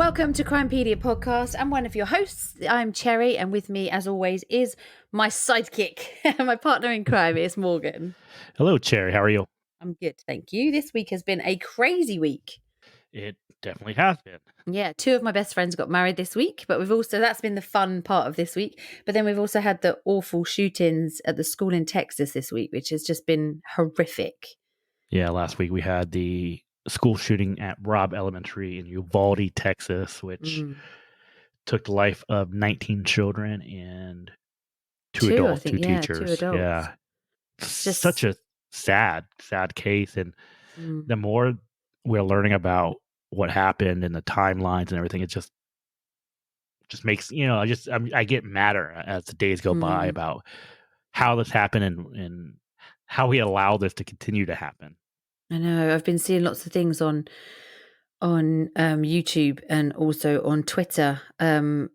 Welcome to Crimepedia Podcast. I'm one of your hosts. I'm Cherry, and with me, as always, is my sidekick, my partner in crime, is Morgan. Hello, Cherry. How are you? I'm good, thank you. This week has been a crazy week. It definitely has been. Yeah, two of my best friends got married this week, but that's been the fun part of this week. But then we've also had the awful shootings at the school in Texas this week, which has just been horrific. Yeah, last week we had the school shooting at Robb Elementary in Uvalde, Texas, which took the life of 19 children and two adults, two teachers. Two adults. Yeah. Such a sad case. And the more we're learning about what happened and the timelines and everything, it just makes, I get madder as the days go by about how this happened and how we allow this to continue to happen. I know. I've been seeing lots of things on YouTube and also on Twitter,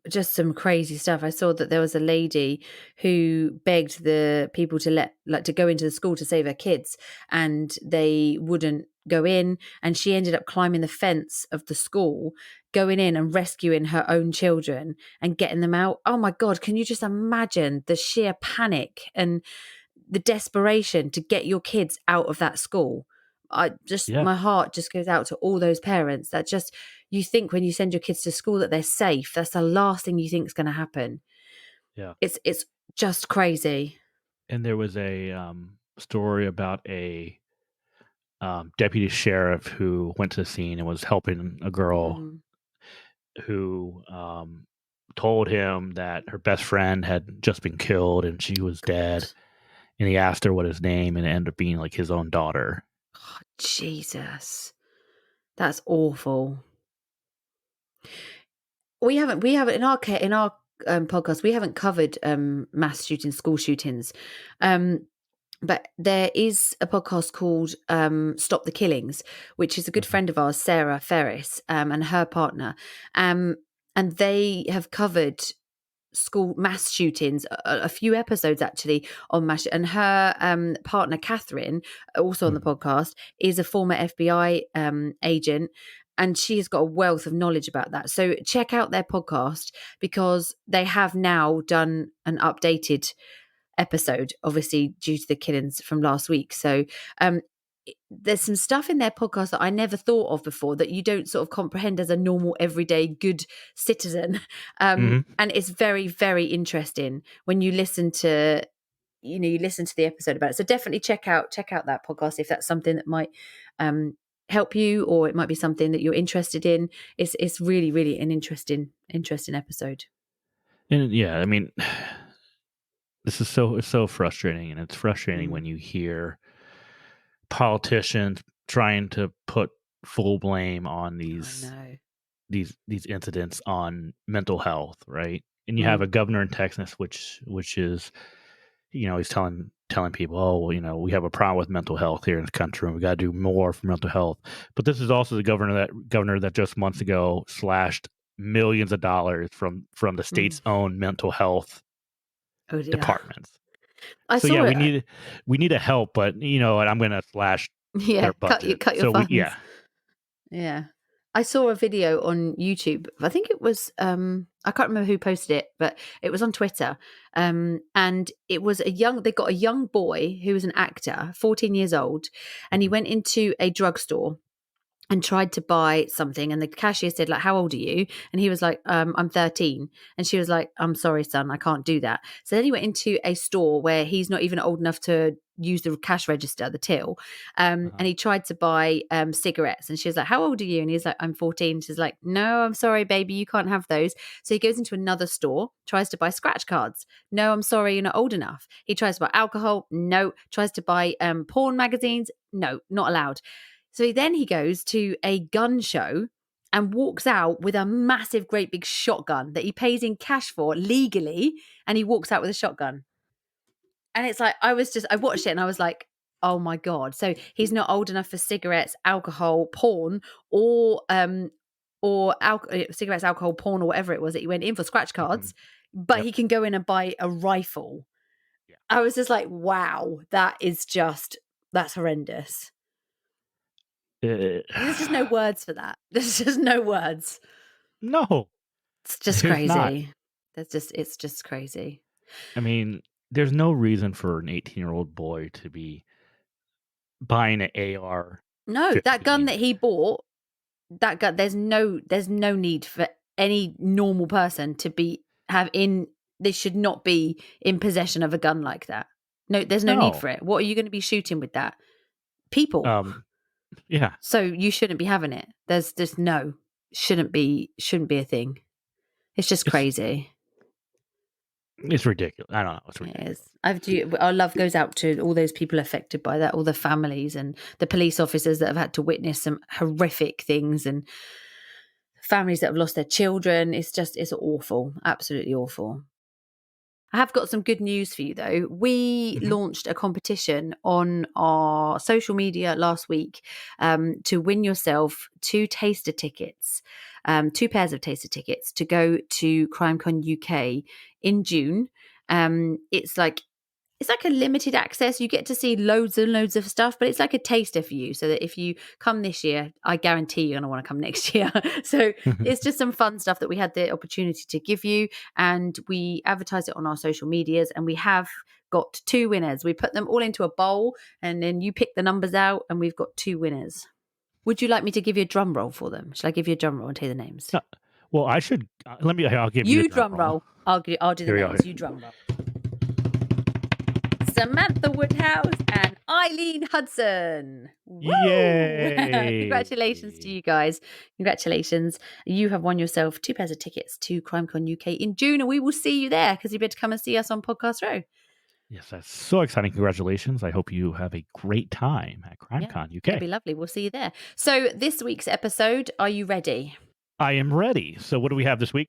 just some crazy stuff. I saw that there was a lady who begged the people to to go into the school to save her kids, and they wouldn't go in, and she ended up climbing the fence of the school, going in and rescuing her own children and getting them out. Oh my God, can you just imagine the sheer panic and the desperation to get your kids out of that school? My heart just goes out to all those parents that just, you think when you send your kids to school that they're safe. That's the last thing you think is going to happen. Yeah. It's just crazy. And there was a story about a deputy sheriff who went to the scene and was helping a girl who told him that her best friend had just been killed and she was dead. And he asked her what his name, and it ended up being like his own daughter. Oh, Jesus. That's awful. We haven't in our podcast, we haven't covered mass shootings, school shootings. But there is a podcast called Stop the Killings, which is a good friend of ours, Sarah Ferris, and her partner. And they have covered school mass shootings, a few episodes actually on mass. And her partner, Catherine, also on the podcast, is a former FBI agent. And she has got a wealth of knowledge about that. So check out their podcast, because they have now done an updated episode, obviously due to the killings from last week. So there's some stuff in their podcast that I never thought of before, that you don't sort of comprehend as a normal, everyday, good citizen. And it's very, very interesting when you listen to, the episode about it. So definitely check out that podcast if that's something that might help you, or it might be something that you're interested in. It's really, really an interesting episode. And yeah, I mean, this is so frustrating, and it's frustrating when you hear politicians trying to put full blame on these incidents on mental health, right? And you have a governor in Texas, which is, he's telling people, oh, well, we have a problem with mental health here in the country, and we got to do more for mental health. But this is also the governor that just months ago slashed millions of dollars from the state's own mental health departments. We need a help, but I'm going to slash their budget. Cut your funds. Yeah. I saw a video on YouTube. I think it was I can't remember who posted it, but it was on Twitter. And it was they got a young boy who was an actor, 14 years old, and he went into a drugstore and tried to buy something, and the cashier said, like, how old are you? And he was like, I'm 13. And she was like, I'm sorry, son, I can't do that. So then he went into a store where he's not even old enough to use the cash register, the till. And he tried to buy cigarettes, and she was like, how old are you? And he's like, I'm 14. She's like, no, I'm sorry, baby, you can't have those. So he goes into another store, tries to buy scratch cards. No, I'm sorry, you're not old enough. He tries to buy alcohol. No. Tries to buy porn magazines. No, not allowed. So he goes to a gun show and walks out with a massive, great big shotgun that he pays in cash for legally. And he walks out with a shotgun. And it's like, I watched it and I was like, oh my God. So he's not old enough for cigarettes, alcohol, porn, or cigarettes, alcohol, porn, or whatever it was that he went in for, scratch cards, but he can go in and buy a rifle. Yeah. I was just like, wow, that's horrendous. There's just no words for that. There's just no words. No, It's just there's not. crazy. It's just crazy. I mean, there's no reason for an 18-year-old boy to be buying an No, that gun AR-15. that he bought, that gun, there's no need for any normal person to be have in they should not be in possession of a gun like that. No, there's no need No. for it. What are you going to be shooting with that? People. Yeah. So you shouldn't be having it. There's just no shouldn't be a thing. It's just It's crazy. it's ridiculous. I don't know. It's It ridiculous. is. Our love goes out to all those people affected by that, all the families and the police officers that have had to witness some horrific things, and families that have lost their children. It's awful, absolutely awful. I have got some good news for you though. We Mhm. launched a competition on our social media last week to win yourself two pairs of taster tickets to go to CrimeCon UK in June. It's like a limited access. You get to see loads and loads of stuff, but it's like a taster for you. So that if you come this year, I guarantee you're going to want to come next year. So it's just some fun stuff that we had the opportunity to give you. And we advertise it on our social medias. And we have got two winners. We put them all into a bowl and then you pick the numbers out. And we've got two winners. Would you like me to give you a drum roll for them? Shall I give you a drum roll and tell you the names? Uh, well, I should I'll give you a You drum drum roll. roll. I'll do the Here we go. names. You drum roll. Samantha Woodhouse and Eileen Hudson. Woo! Yay! Congratulations to you guys. Congratulations. You have won yourself two pairs of tickets to CrimeCon UK in June, and we will see you there because you better come and see us on Podcast Row. Yes, that's so exciting. Congratulations. I hope you have a great time at Yeah, CrimeCon it'll UK. be lovely. We'll see you there. So this week's episode, are you ready? I am ready. So what do we have this week?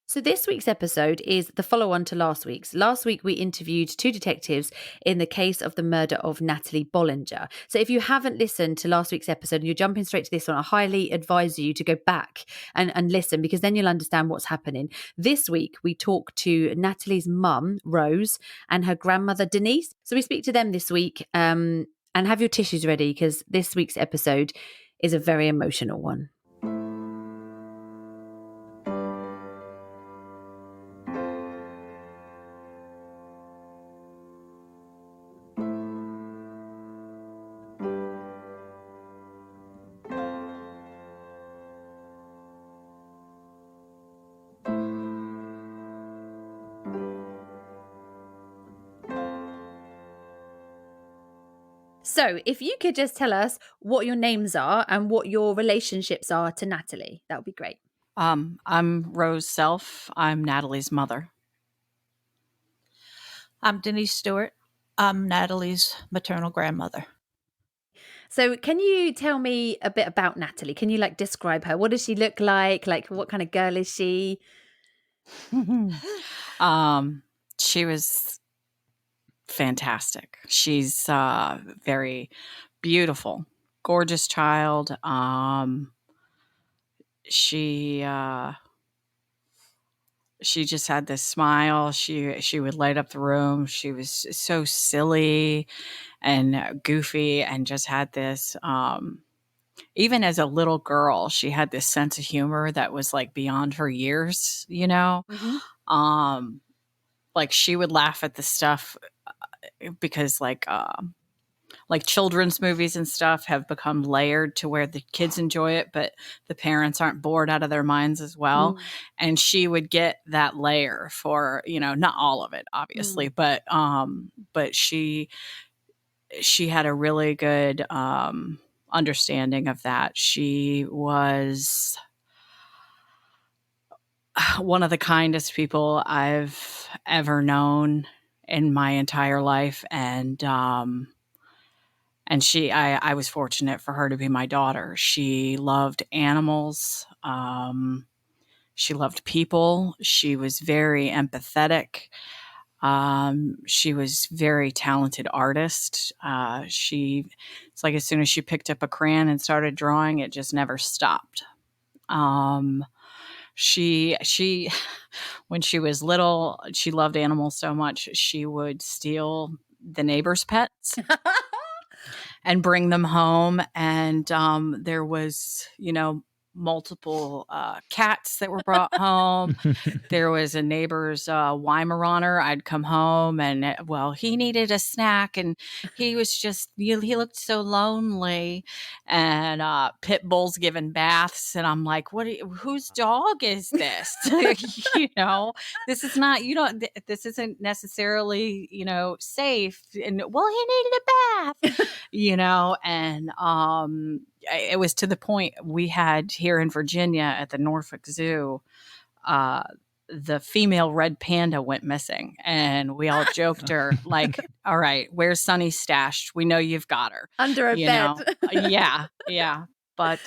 So this week's episode is the follow-on to last week's. Last week, we interviewed two detectives in the case of the murder of Natalie Bollinger. So if you haven't listened to last week's episode and you're jumping straight to this one, I highly advise you to go back and listen, because then you'll understand what's happening. This week, we talk to Natalie's mum, Rose, and her grandmother, Denise. So we speak to them this week. And have your tissues ready, because this week's episode is a very emotional one. So, if you could just tell us what your names are and what your relationships are to Natalie, that would be great. I'm Rose Self. I'm Natalie's mother. I'm Denise Stewart. I'm Natalie's maternal grandmother. So, can you tell me a bit about Natalie? Can you describe her? What does she look like? What kind of girl is she? She was fantastic. She's very beautiful, gorgeous child. She just had this smile. She would light up the room. She was so silly and goofy, and just had this. Even as a little girl, she had this sense of humor that was beyond her years. Mm-hmm. She would laugh at the stuff because children's movies and stuff have become layered to where the kids enjoy it, but the parents aren't bored out of their minds as well. And she would get that layer for, not all of it, obviously, but she had a really good understanding of that. She was one of the kindest people I've ever known in my entire life. And I was fortunate for her to be my daughter. She loved animals. She loved people. She was very empathetic. She was very talented artist. It's like as soon as she picked up a crayon and started drawing, it just never stopped. She when she was little, she loved animals so much, she would steal the neighbors' pets and bring them home. And there was, multiple cats that were brought home. There was a neighbor's Weimaraner. I'd come home and, well, he needed a snack and he was just, he looked so lonely, and pit bulls giving baths. And I'm like, whose dog is this? You know, this is not, this isn't necessarily, safe. And well, he needed a bath, and it was to the point we had here in Virginia at the Norfolk Zoo, the female red panda went missing, and we all joked her like, all right, where's Sunny stashed? We know you've got her under a bed. Yeah. But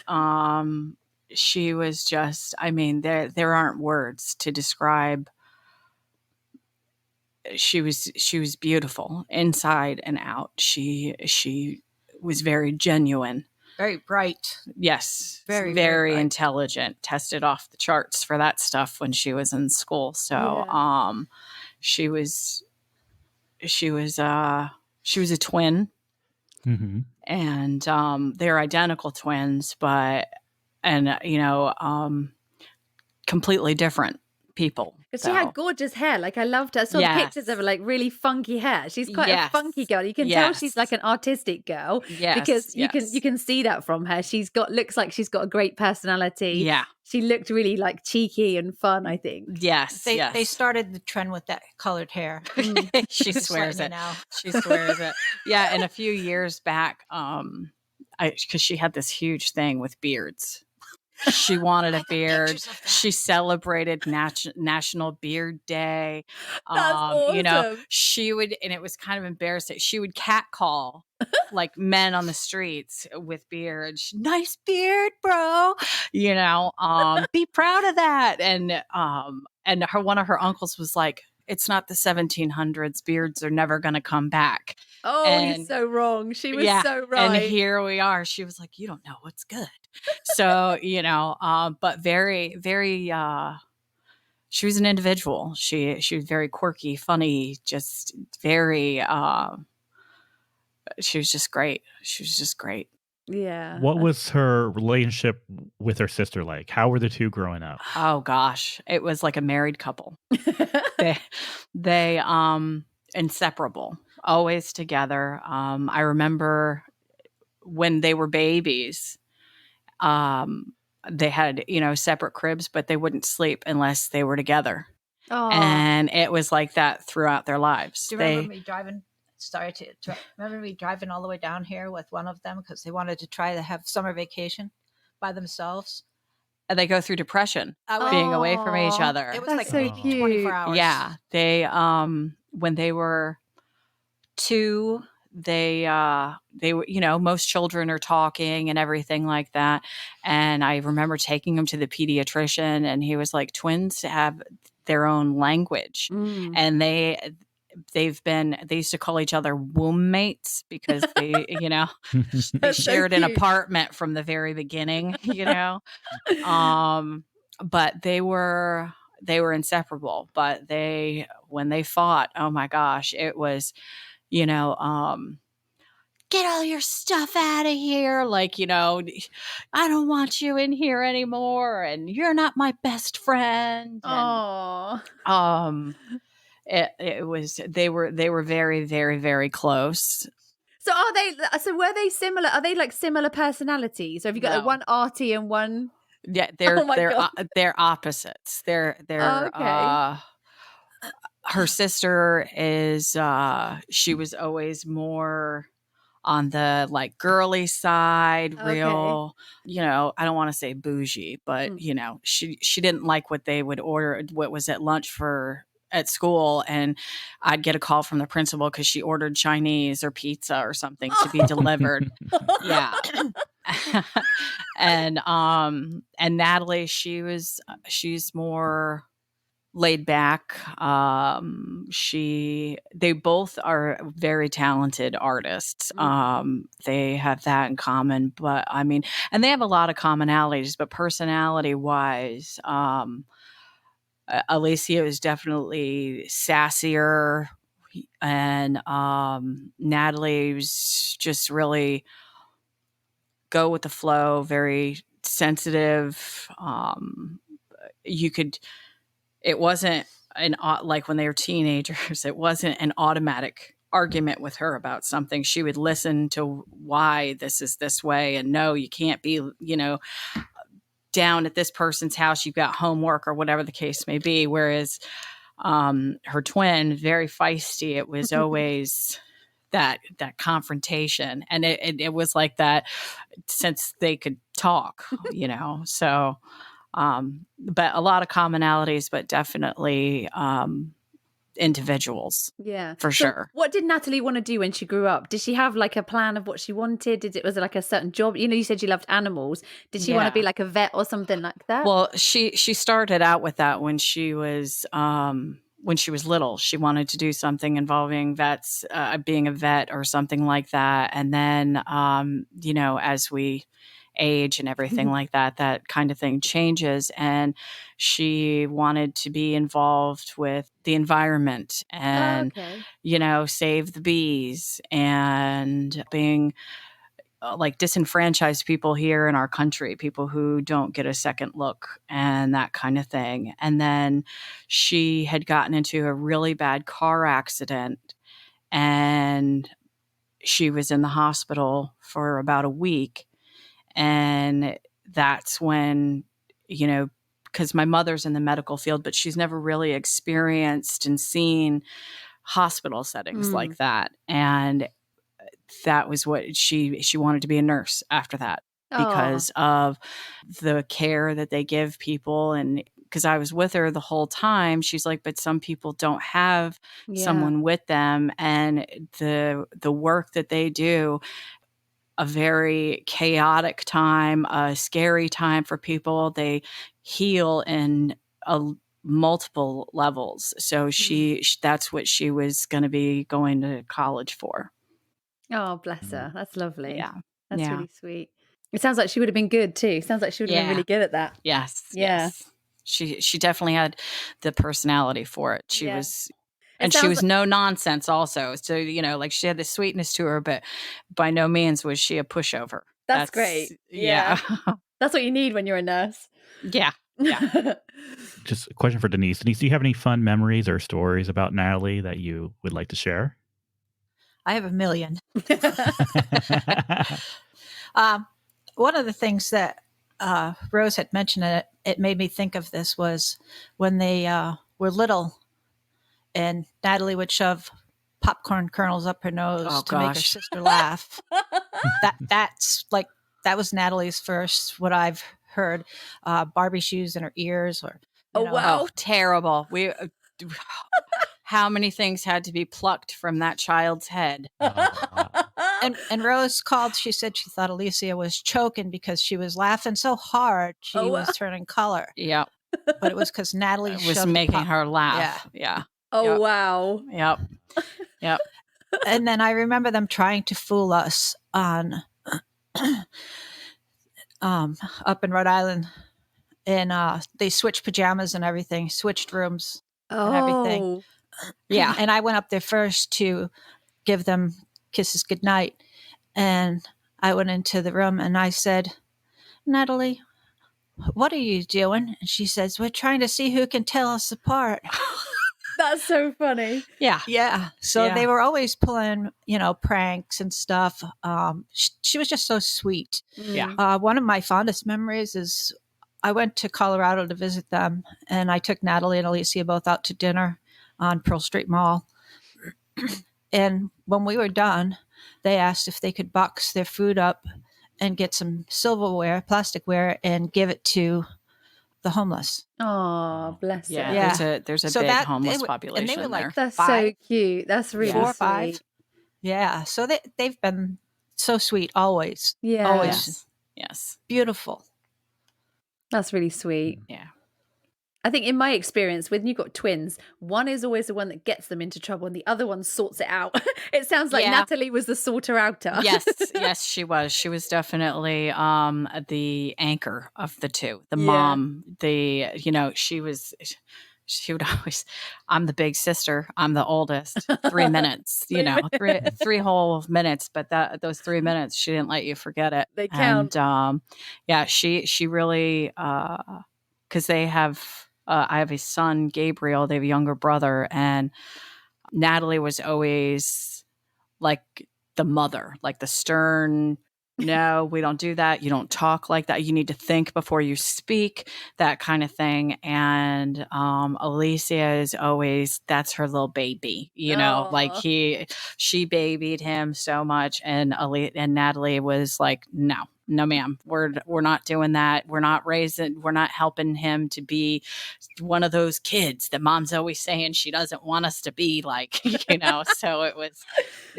she was just, I mean, there aren't words to describe. She was beautiful inside and out. She was very genuine. Very bright. Yes. Very, very bright. intelligent. Tested off the charts for that stuff when she was in school. So she was a twin. Mm-hmm. And they're identical twins, completely different people. Because she had gorgeous hair. Like, I loved her. I saw the pictures of her, like, really funky hair. She's quite a funky girl. You can tell she's like an artistic girl. Because you can see that from her. Looks like she's got a great personality. Yeah. She looked really like cheeky and fun, I think. Yes. They started the trend with that colored hair. She swears it. She swears it. Yeah. And a few years back, because she had this huge thing with beards. She wanted a beard. She celebrated National Beard Day. That's awesome. She would, and it was kind of embarrassing. She would catcall like men on the streets with beards. Nice beard, bro. Be proud of that. And one of her uncles was like, it's not the 1700s. Beards are never going to come back. Oh, and, you're so wrong. She was so right. And here we are. She was like, you don't know what's good. So, but very, very, she was an individual. She was very quirky, funny, just very, she was just great. Yeah. What was her relationship with her sister like? How were the two growing up? Oh gosh, it was like a married couple. they inseparable, always together. I remember when they were babies, they had, separate cribs, but they wouldn't sleep unless they were together. Aww. And it was like that throughout their lives. Do you remember me driving? Remember me driving all the way down here with one of them because they wanted to try to have summer vacation by themselves. And they go through depression, being away from each other. It was like so cute. 24 hours. Yeah, they when they were 2, they were, most children are talking and everything like that. And I remember taking them to the pediatrician, and he was like, twins have their own language, and they used to call each other womb mates because they, they shared an apartment from the very beginning, but they were inseparable. But when they fought, oh my gosh, it was, get all your stuff out of here. Like, I don't want you in here anymore. And you're not my best friend. And, it was, they were very, very, very close. So were they similar? Are they like similar personalities? So have you got one arty and one? Yeah, they're opposites. They're okay. Her sister is, she was always more on the like girly side, real, I don't want to say bougie, but she didn't like what they would order, what was at lunch at school, and I'd get a call from the principal because she ordered Chinese or pizza or something to be delivered. Yeah. And Natalie, she's more laid back. They both are very talented artists. They have that in common, but I mean, and they have a lot of commonalities, but personality wise, Alicia is definitely sassier, and Natalie was just really go with the flow, very sensitive. It wasn't like when they were teenagers, it wasn't an automatic argument with her about something. She would listen to why this is this way, and no, you can't be, down at this person's house. You've got homework or whatever the case may be. Whereas her twin, very feisty. It was always that confrontation, and it was like that since they could talk, So, but a lot of commonalities, but definitely individuals. Yeah, for sure. What did Natalie want to do when she grew up? Did she have like a plan of what she wanted? Was it like a certain job? You said you loved animals. Did she want to be like a vet or something like that? Well, she started out with that when she was little. She wanted to do something involving vets, being a vet or something like that. And then, as we age and everything like that, that kind of thing changes. And she wanted to be involved with the environment and, save the bees and being like disenfranchised people here in our country, people who don't get a second look and that kind of thing. And then she had gotten into a really bad car accident, and she was in the hospital for about a week. And that's when, because my mother's in the medical field, but she's never really experienced and seen hospital settings like that. And that was what she wanted to be a nurse after that because of the care that they give people. And because I was with her the whole time, she's like, but some people don't have someone with them, and the work that they do, a very chaotic time, a scary time for people. They heal in multiple levels. So that's what she was going to be going to college for. Oh, bless her. That's lovely. Yeah. That's really sweet. It sounds like she would have been good too. Sounds like she would have been really good at that. Yes. Yeah. Yes. She definitely had the personality for it. She was... And she was no nonsense also. So, like she had the sweetness to her, but by no means was she a pushover. That's great. Yeah. That's what you need when you're a nurse. Yeah. Yeah. Just a question for Denise. Denise, do you have any fun memories or stories about Natalie that you would like to share? I have a million. One of the things that Rose had mentioned, it made me think of this, was when they were little, and Natalie would shove popcorn kernels up her nose to make her sister laugh. That was Natalie's first, what I've heard, Barbie shoes in her ears, or wow, terrible. How many things had to be plucked from that child's head? And Rose called. She said she thought Alicia was choking because she was laughing so hard she was turning color. Yeah, but it was because Natalie was making her laugh. Yeah. Oh, wow. Yep. And then I remember them trying to fool us on up in Rhode Island, and they switched pajamas and everything, switched rooms and everything. Yeah. And I went up there first to give them kisses goodnight. And I went into the room and I said, Natalie, what are you doing? And she says, we're trying to see who can tell us apart. That's so funny. Yeah. Yeah. So they were always pulling, pranks and stuff. She was just so sweet. Yeah. One of my fondest memories is I went to Colorado to visit them, and I took Natalie and Alicia both out to dinner on Pearl Street Mall. And when we were done, they asked if they could box their food up and get some silverware, plasticware, and give it to the homeless. Oh, bless her. Yeah. There's a big homeless population. And they were like that's 5. so cute. That's really 4 or sweet. 5. Yeah. So they've been so sweet always. Yeah. Always. Yes. Beautiful. That's really sweet. Yeah. I think in my experience, when you've got twins, one is always the one that gets them into trouble and the other one sorts it out. It sounds like Natalie was the sorter outer. Yes, she was. She was definitely the anchor of the two. The mom, she was she would always, I'm the big sister, I'm the oldest, 3 minutes, three whole minutes, but those 3 minutes, she didn't let you forget it. They count. And yeah, she really, because they have, I have a son, Gabriel, they have a younger brother, and Natalie was always like the mother, like the stern, no, we don't do that. You don't talk like that. You need to think before you speak, that kind of thing. And Alicia is always, that's her little baby, like she babied him so much. And Natalie was like, no, ma'am, we're not doing that. We're not helping him to be one of those kids that mom's always saying she doesn't want us to be like, so it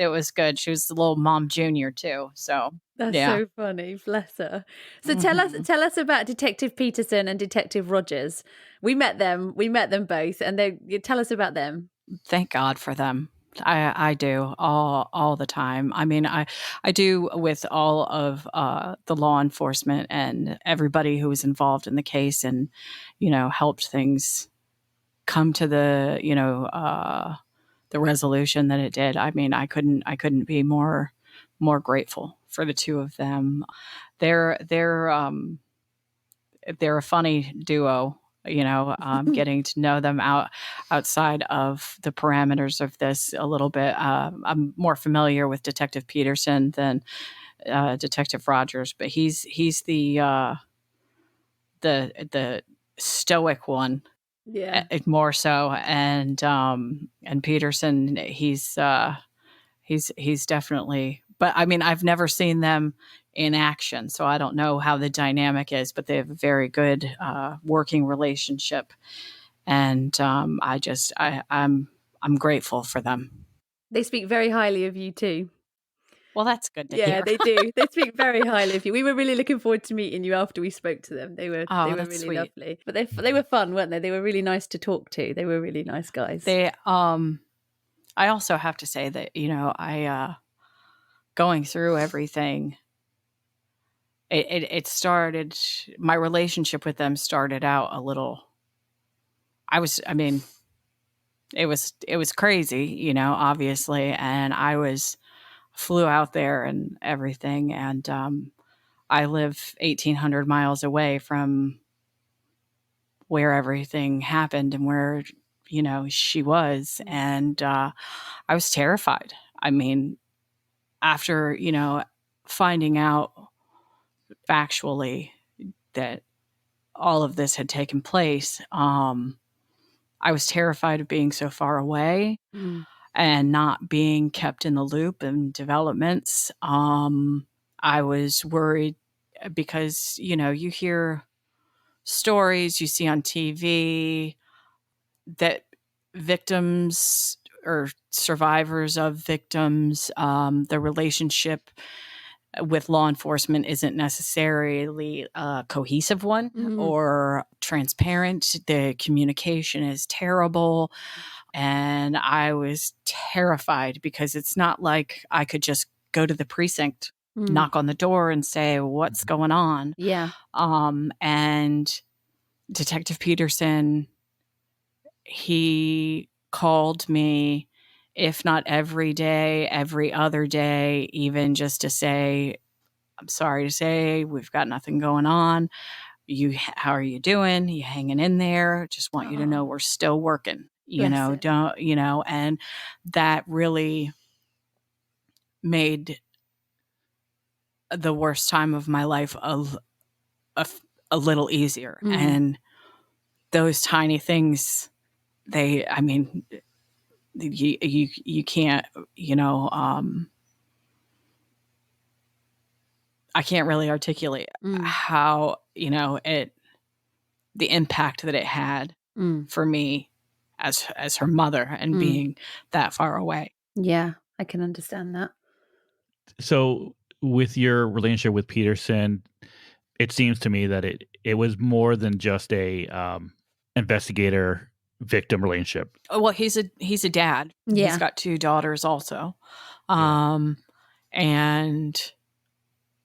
was good. She was the little mom junior too. So that's yeah. so funny. Bless her. So tell us about Detective Peterson and Detective Rogers. We met them both, and tell us about them. Thank God for them. I do all the time. I mean, I do with all of the law enforcement and everybody who was involved in the case, and helped things come to the the resolution that it did. I mean, I couldn't be more grateful for the two of them. They're a funny duo. Getting to know them outside of the parameters of this a little bit. I'm more familiar with Detective Peterson than Detective Rogers, but he's the stoic one, more so, and Peterson, he's definitely. But I mean, I've never seen them in action, so I don't know how the dynamic is, but they have a very good working relationship, and I'm grateful for them. They speak very highly of you too. Well, that's good to hear. Yeah, they do. They speak very highly of you. We were really looking forward to meeting you after we spoke to them. They were really sweet. lovely. But they were fun, weren't they? They were really nice to talk to. They were really nice guys. They I also have to say that, I going through everything, it started, my relationship with them started out a little, it was crazy, obviously. And I flew out there and everything. And I live 1,800 miles away from where everything happened and where, she was. And I was terrified. I mean, after, finding out factually that all of this had taken place, I was terrified of being so far away and not being kept in the loop and developments. I was worried because, you hear stories you see on TV that victims or survivors of victims, the relationship with law enforcement isn't necessarily a cohesive one or transparent. The communication is terrible. And I was terrified because it's not like I could just go to the precinct, knock on the door and say, what's going on? Yeah. And Detective Peterson, he called me, if not every day, every other day, even just to say, I'm sorry to say, we've got nothing going on. How are you doing? You hanging in there? Just want you to know we're still working. And that really made the worst time of my life a little easier. And those tiny things, you can't, I can't really articulate how, the impact that it had for me as her mother and being that far away. Yeah, I can understand that. So with your relationship with Peterson, it seems to me that it was more than just a investigator victim relationship. Oh, well, he's a dad. Yeah. He's got 2 daughters also. And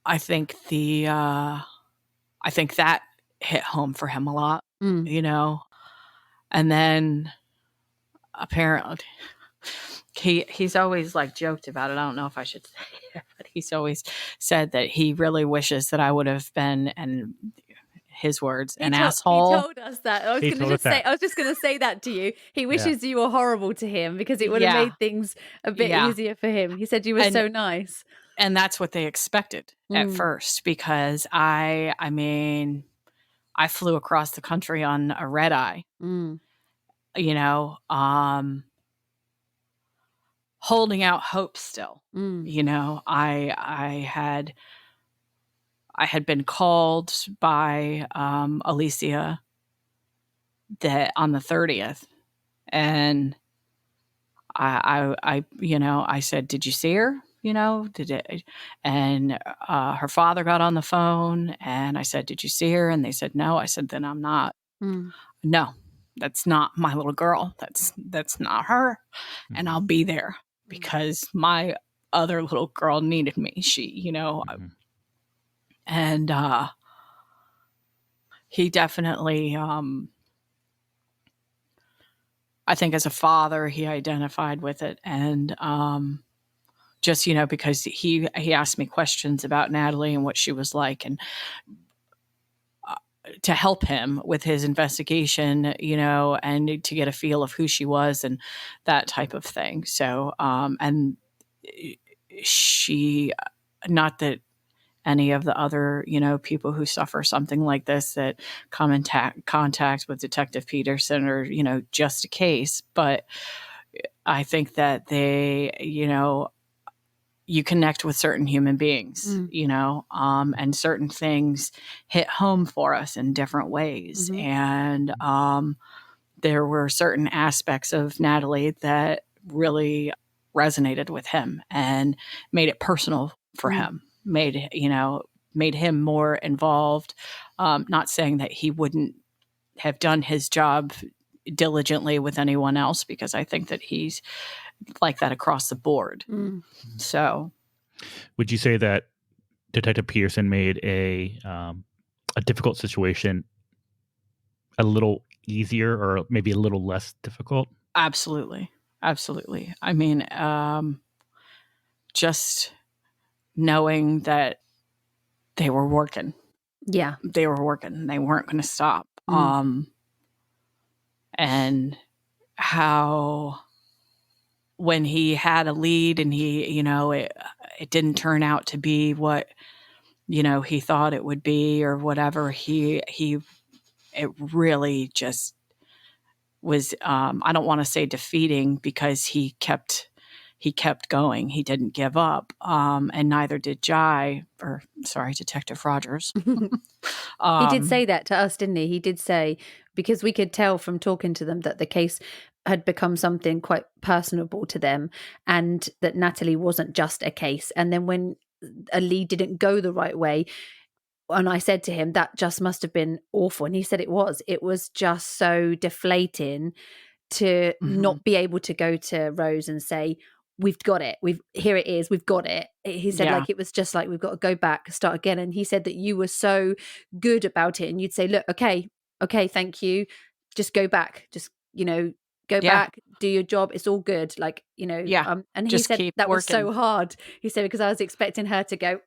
I think I think that hit home for him a lot, And then apparently he's always like joked about it. I don't know if I should say it, but he's always said that he really wishes that I would have been, and his words, an asshole. He told us that. I was just going to say that to you. He wishes you were horrible to him because it would have made things a bit easier for him. He said you were so nice. And that's what they expected at first, because I flew across the country on a red eye, holding out hope still. I had been called by Alicia that on the 30th, and I said, "Did you see her? Did it?" And her father got on the phone, and I said, "Did you see her?" And they said, "No." I said, "Then I'm not. No, that's not my little girl. That's not her. And I'll be there because my other little girl needed me. She, and he definitely, I think as a father, he identified with it. And just, because he asked me questions about Natalie and what she was like, and to help him with his investigation, and to get a feel of who she was and that type of thing. So, and she, not that any of the other, people who suffer something like this that come in contact with Detective Peterson or, just a case, but I think that they, you connect with certain human beings, and certain things hit home for us in different ways. And there were certain aspects of Natalie that really resonated with him and made it personal for him, made him more involved. Not saying that he wouldn't have done his job diligently with anyone else, because I think that he's like that across the board. So, would you say that Detective Peterson made a difficult situation a little easier, or maybe a little less difficult? Absolutely. I mean, just knowing that they were working. Yeah. They were working. They weren't going to stop. And how when he had a lead and he, it didn't turn out to be what, he thought it would be or whatever, it really just was, I don't want to say defeating, because he kept going. He didn't give up. And neither did Detective Rogers. He did say that to us, didn't he? He did say, because we could tell from talking to them that the case had become something quite personable to them, and that Natalie wasn't just a case. And then when a lead didn't go the right way, and I said to him, that just must have been awful. And he said it was just so deflating to not be able to go to Rose and say, we've got it. Here it is. We've got it. He said, like, it was just like, we've got to go back, start again. And he said that you were so good about it. And you'd say, look, okay, thank you. Just go back. Just, go back, do your job. It's all good. Like, and he just said that working. was so hard. He said, because I was expecting her to go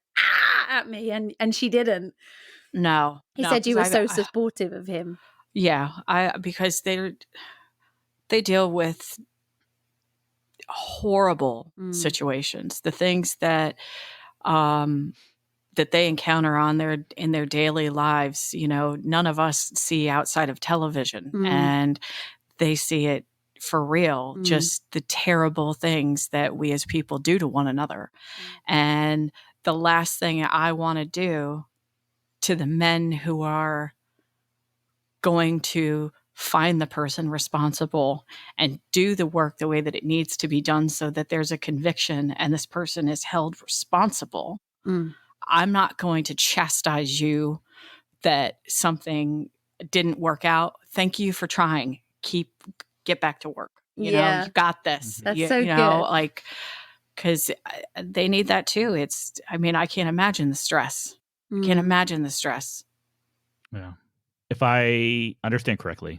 at me, and she didn't. No. He said you were so supportive of him. Yeah. Because they deal with horrible situations, the things that that they encounter in their daily lives, none of us see outside of television, and they see it for real, just the terrible things that we as people do to one another. And the last thing I want to do to the men who are going to find the person responsible and do the work the way that it needs to be done so that there's a conviction and this person is held responsible. I'm not going to chastise you that something didn't work out. Thank you for trying. Get back to work. You know, you got this. That's you good. Like, because they need that too. I can't imagine the stress. I can't imagine the stress. Yeah. If I understand correctly,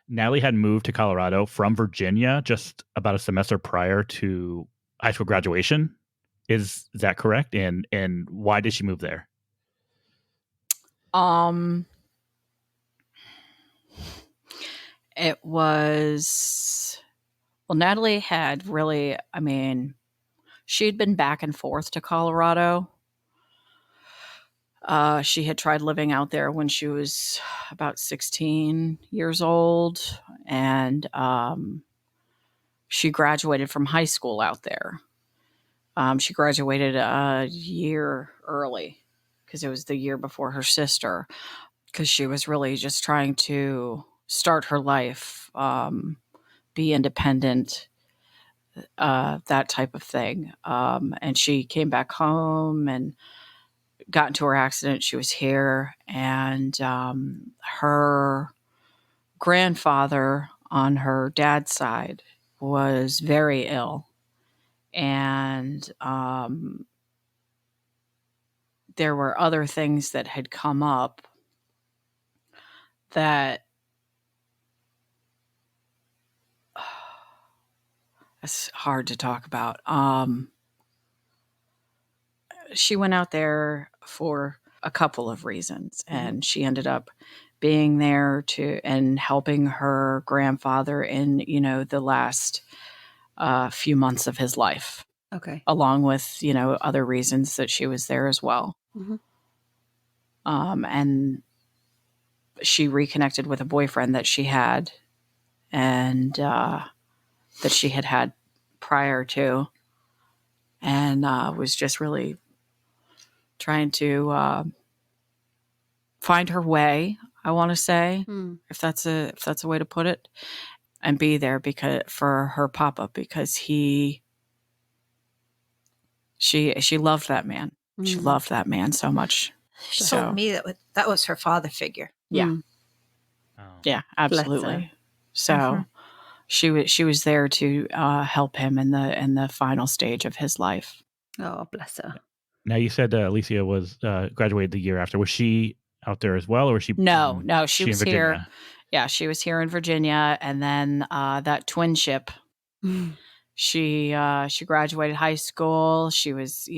Natalie had moved to Colorado from Virginia just about a semester prior to high school graduation. Is that correct? And why did she move there? It was, well, Natalie had really, I mean, she'd been back and forth to Colorado. She had tried living out there when she was about 16 years old, and she graduated from high school out there. She graduated a year early because it was the year before her sister, because she was really just trying to start her life, be independent, that type of thing. And she came back home and got into her accident. She was here, and her grandfather on her dad's side was very ill. And there were other things that had come up that it's hard to talk about. She went out there for a couple of reasons, and she ended up being there and helping her grandfather in, the last few months of his life. Okay. Along with, other reasons that she was there as well. Mm-hmm. And she reconnected with a boyfriend that she had, and that she had prior to, and was just really trying to find her way, I want to say, if that's a way to put it, and be there for her papa, because she loved that man. She loved that man so much. She told me that was her father figure. Yeah. Oh. Yeah, absolutely. So she was there to help him in the final stage of his life. Oh, bless her. Now, you said Alicia was graduated the year after. Was she out there as well, or was she? No, she was in Virginia? here. Yeah, she was here in Virginia, and then that twin ship. She graduated high school. She was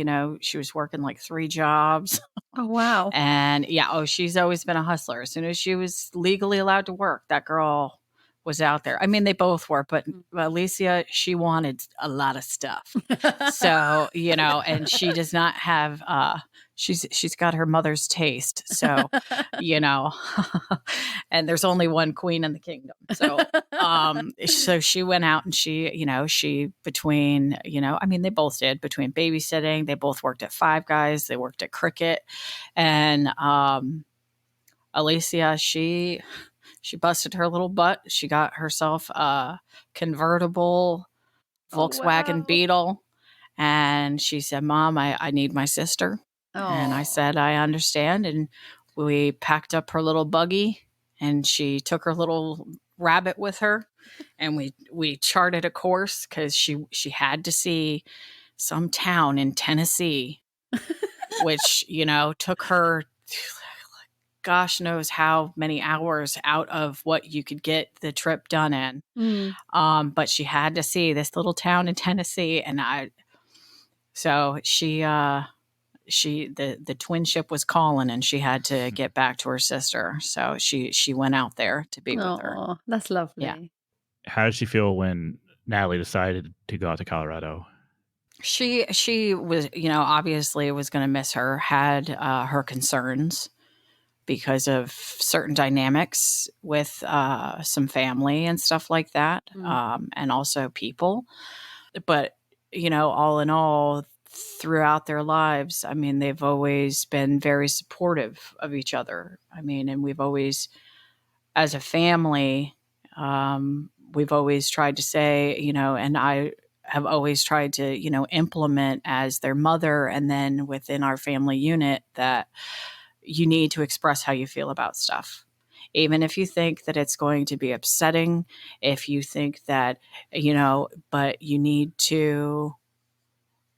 working like 3 jobs. Oh, wow. And she's always been a hustler. As soon as she was legally allowed to work, that girl was out there. I mean, they both were, but Alicia, she wanted a lot of stuff. So, and she does not have, she's got her mother's taste. So, and there's only one queen in the kingdom. So, so she went out and she between, they both did, between babysitting, they both worked at Five Guys, they worked at Cricket, and, Alicia, she busted her little butt. She got herself a convertible Volkswagen Beetle. And she said, "Mom, I need my sister." And I said, "I understand." And we packed up her little buggy, and she took her little rabbit with her. And we charted a course, because she had to see some town in Tennessee, which, took her gosh knows how many hours out of what you could get the trip done in. But she had to see this little town in Tennessee, and so the twin ship was calling, and she had to get back to her sister. So she went out there to be with her. Oh, that's lovely. Yeah. How did she feel when Natalie decided to go out to Colorado? She was, obviously was going to miss her, had her concerns because of certain dynamics with some family and stuff like that, and also people. But, all in all, throughout their lives, I mean, they've always been very supportive of each other. I mean, and we've always, as a family, we've always tried to say, and I have always tried to, implement as their mother, and then within our family unit, that you need to express how you feel about stuff. Even if you think that it's going to be upsetting, if you think that, but you need to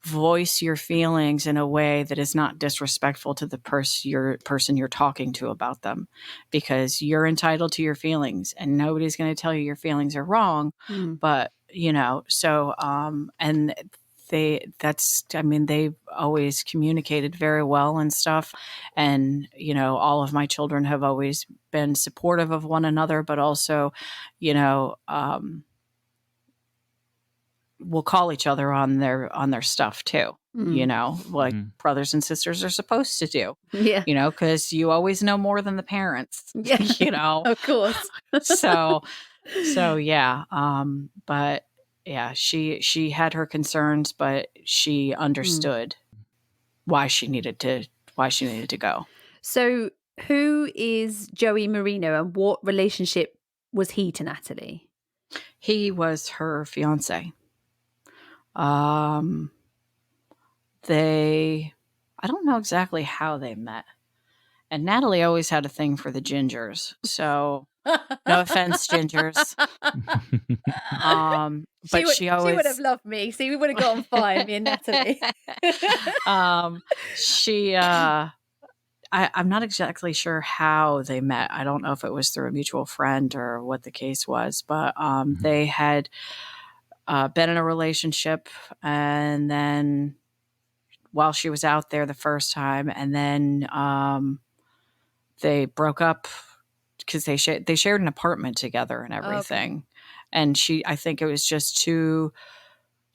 voice your feelings in a way that is not disrespectful to the person you're talking to about them, because you're entitled to your feelings and nobody's going to tell you your feelings are wrong. But, so, and they've always communicated very well and stuff. And, all of my children have always been supportive of one another, but also, will call each other on their stuff too, like brothers and sisters are supposed to do, because you always know more than the parents, of course. so yeah. But yeah, she had her concerns, but she understood why she needed to go. So who is Joey Marino, and what relationship was he to Natalie? He was her fiance. I don't know exactly how they met. And Natalie always had a thing for the gingers. So no offense, gingers. But she would have loved me. See, we would have got on fire, me and Natalie. I'm not exactly sure how they met. I don't know if it was through a mutual friend or what the case was, but they had been in a relationship, and then while she was out there the first time, and then they broke up because they shared an apartment together and everything. Okay. And I think it was just too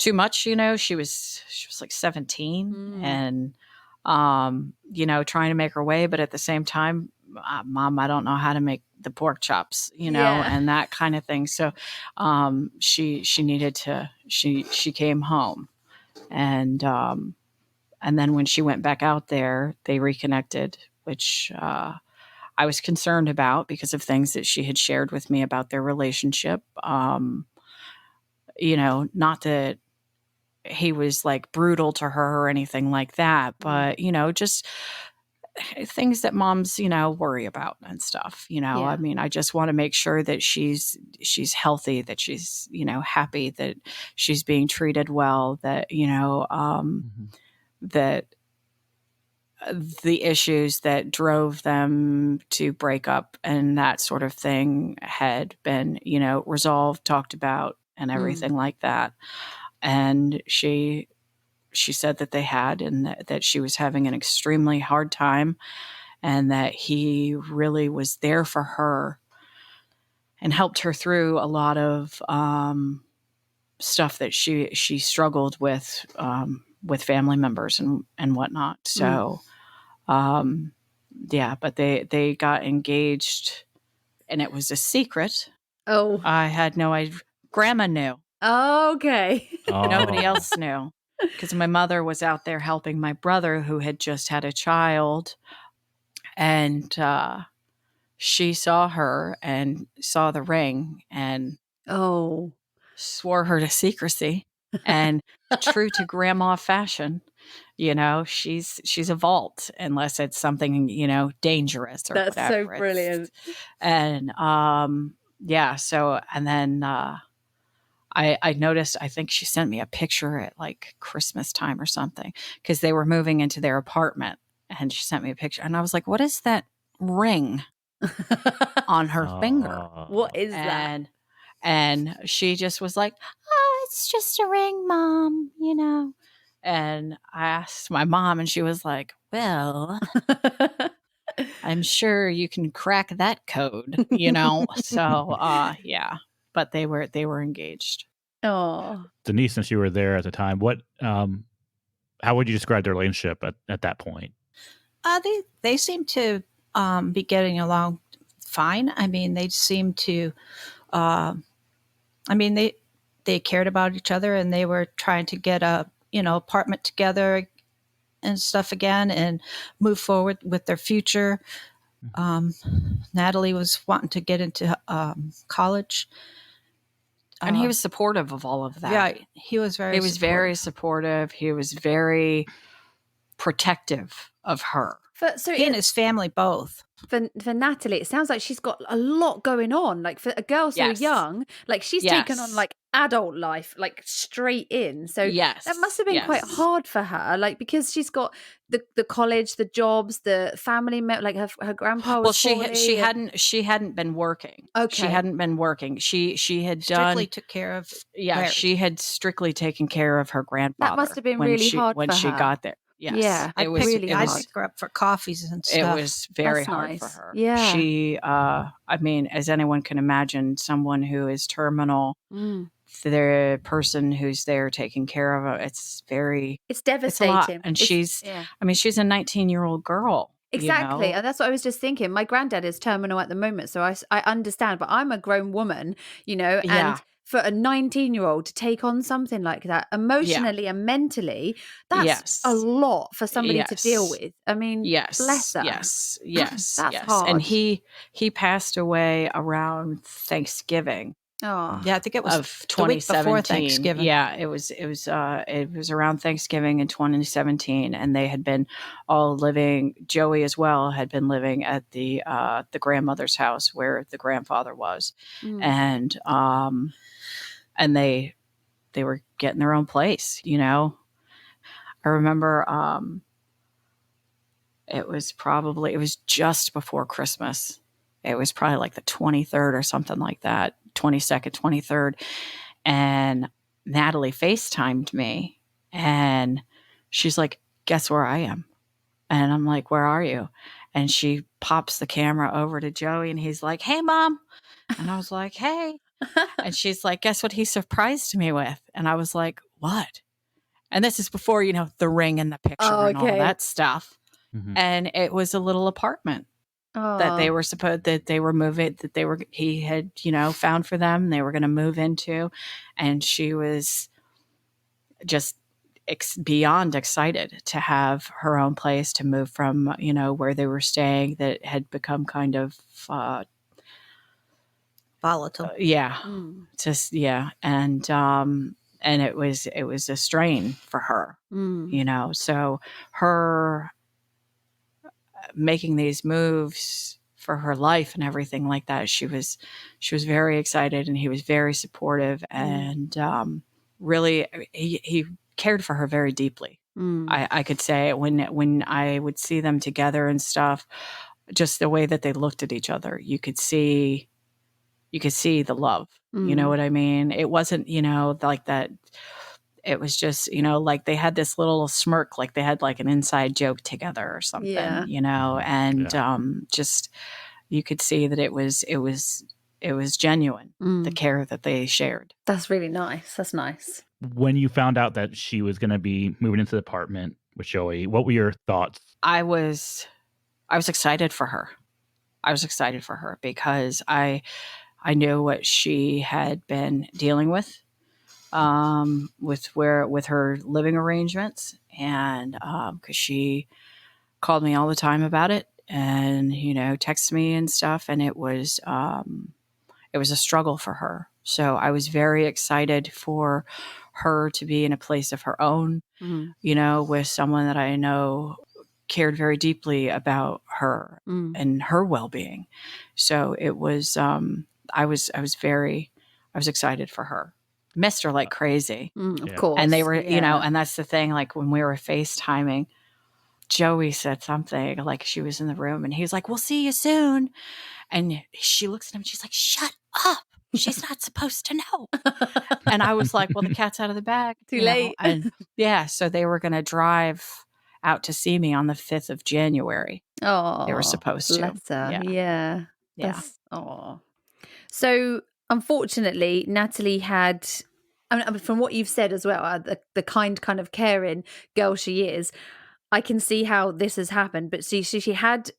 much, she was like 17 and trying to make her way, but at the same time, Mom, I don't know how to make the pork chops, and that kind of thing. So she needed to, she came home, and then when she went back out there, they reconnected, which I was concerned about because of things that she had shared with me about their relationship. Not that he was like brutal to her or anything like that, but, just things that moms, worry about and stuff, I mean, I just want to make sure that she's healthy, that she's, happy, that she's being treated well, that, that the issues that drove them to break up and that sort of thing had been, resolved, talked about, and everything like that. And she said that they had, and that she was having an extremely hard time, and that he really was there for her and helped her through a lot of stuff that she struggled with family members and whatnot. So, but they got engaged, and it was a secret. Oh, I had no idea. Grandma knew. Oh, okay. Nobody else knew, because my mother was out there helping my brother who had just had a child, and she saw her and saw the ring and swore her to secrecy. And true to grandma fashion, she's a vault unless it's something, dangerous or That's whatever. So brilliant. And so, and then I noticed, I think she sent me a picture at like Christmas time or something, because they were moving into their apartment, and she sent me a picture, and I was like, what is that ring on her finger? What is that? And she just was like, oh, it's just a ring, Mom, And I asked my mom, and she was like, well, I'm sure you can crack that code, So, yeah. But they were engaged. Oh, Denise, since you were there at the time, how would you describe their relationship at that point? They seem to be getting along fine. I mean, they seemed to. They cared about each other, and they were trying to get a apartment together and stuff again, and move forward with their future. Natalie was wanting to get into college, and he was supportive of all of that. Yeah, he was very. He was very supportive. He was very protective of her. He and his family both. For Natalie, it sounds like she's got a lot going on. Like for a girl so young, like she's taken on like adult life, like straight in. So that must have been quite hard for her, like because she's got the college, the jobs, the family, like her grandpa was she hadn't been working. Okay, she hadn't been working. She had strictly took care of. Larry. She had strictly taken care of her grandfather. That must have been really hard when for she her. got there. Yes. Yeah, it was really hard. I picked her up for coffees and stuff. It was very hard nice for her. Yeah. She, I mean, as anyone can imagine, someone who is terminal, the person who's there taking care of her, it's devastating. It's a lot. And she's a 19-year-old girl. Exactly. You know? And that's what I was just thinking. My granddad is terminal at the moment, so I understand, but I'm a grown woman, and for a 19-year-old to take on something like that emotionally and mentally, that's a lot for somebody to deal with. I mean, bless her. Yes. That's hard. And he passed away around Thanksgiving. Oh, yeah, I think it was of 2017. The week before Thanksgiving. Yeah, it was around Thanksgiving in 2017, and they had been all living. Joey as well had been living at the grandmother's house where the grandfather was, and they were getting their own place. I remember it was just before Christmas. It was probably like the 23rd or something like that. 22nd, 23rd. And Natalie FaceTimed me and she's like, guess where I am? And I'm like, where are you? And she pops the camera over to Joey and he's like, hey, Mom. And I was like, hey. And she's like, guess what he surprised me with? And I was like, what? And this is before, the ring in the picture and all that stuff. Mm-hmm. And it was a little apartment. That they were moving, he had, found for them, they were going to move into. And she was just beyond excited to have her own place, to move from, where they were staying that had become kind of volatile. And it was a strain for her, so her making these moves for her life and everything like that. She was very excited and he was very supportive and really he cared for her very deeply. I could say when I would see them together and stuff, just the way that they looked at each other, you could see the love. You know what I mean? It wasn't, like that. It was just, like they had this little smirk, like they had like an inside joke together or something, and just you could see that it was genuine, the care that they shared. That's really nice. That's nice. When you found out that she was going to be moving into the apartment with Joey, what were your thoughts? I was excited for her. I was excited for her because I knew what she had been dealing with her living arrangements, and because she called me all the time about it and texted me and stuff, and it was a struggle for her. So I was very excited for her to be in a place of her own, with someone that I know cared very deeply about her and her well-being. So it was I was excited for her. Missed her like crazy. Of course. And they were, and that's the thing, like when we were FaceTiming, Joey said something like she was in the room and he was like, we'll see you soon. And she looks at him and she's like, shut up. She's not supposed to know. And I was like, well, the cat's out of the bag. Too late. And so they were going to drive out to see me on the 5th of January. Oh, they were supposed to. Bless her. Yeah. So unfortunately, Natalie had, from what you've said as well, the kind of caring girl she is, I can see how this has happened. But she had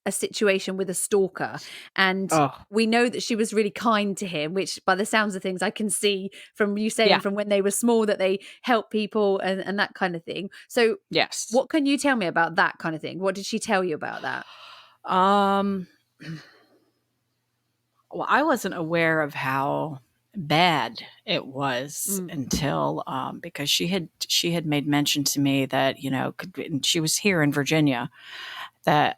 a situation with a stalker, and we know that she was really kind to him, which by the sounds of things I can see from you saying from when they were small that they help people and that kind of thing. So yes, what can you tell me about that kind of thing? What did she tell you about that? Well, I wasn't aware of how bad it was until because she had made mention to me that, and she was here in Virginia, that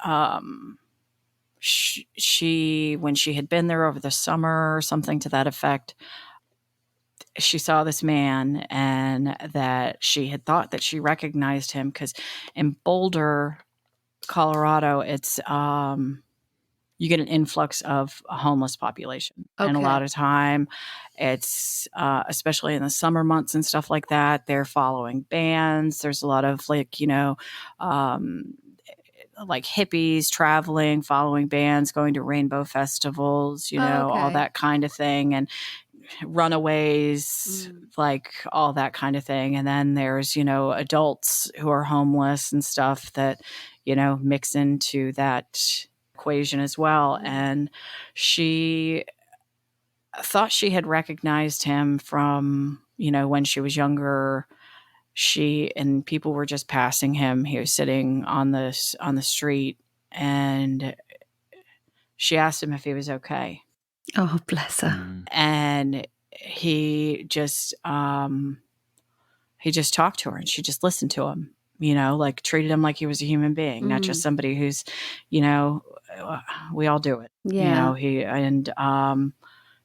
she when she had been there over the summer or something to that effect, she saw this man, and that she had thought that she recognized him because in Boulder, Colorado, it's you get an influx of a homeless population. Okay. And a lot of time it's, especially in the summer months and stuff like that, they're following bands. There's a lot of like hippies traveling, following bands, going to rainbow festivals, all that kind of thing. And runaways, like all that kind of thing. And then there's, adults who are homeless and stuff that, mix into that equation as well. And she thought she had recognized him from, when she was younger. And people were just passing him. He was sitting on the street, and she asked him if he was okay. Oh, bless her. And he just talked to her, and she just listened to him, treated him like he was a human being, not just somebody who's, we all do it. Yeah.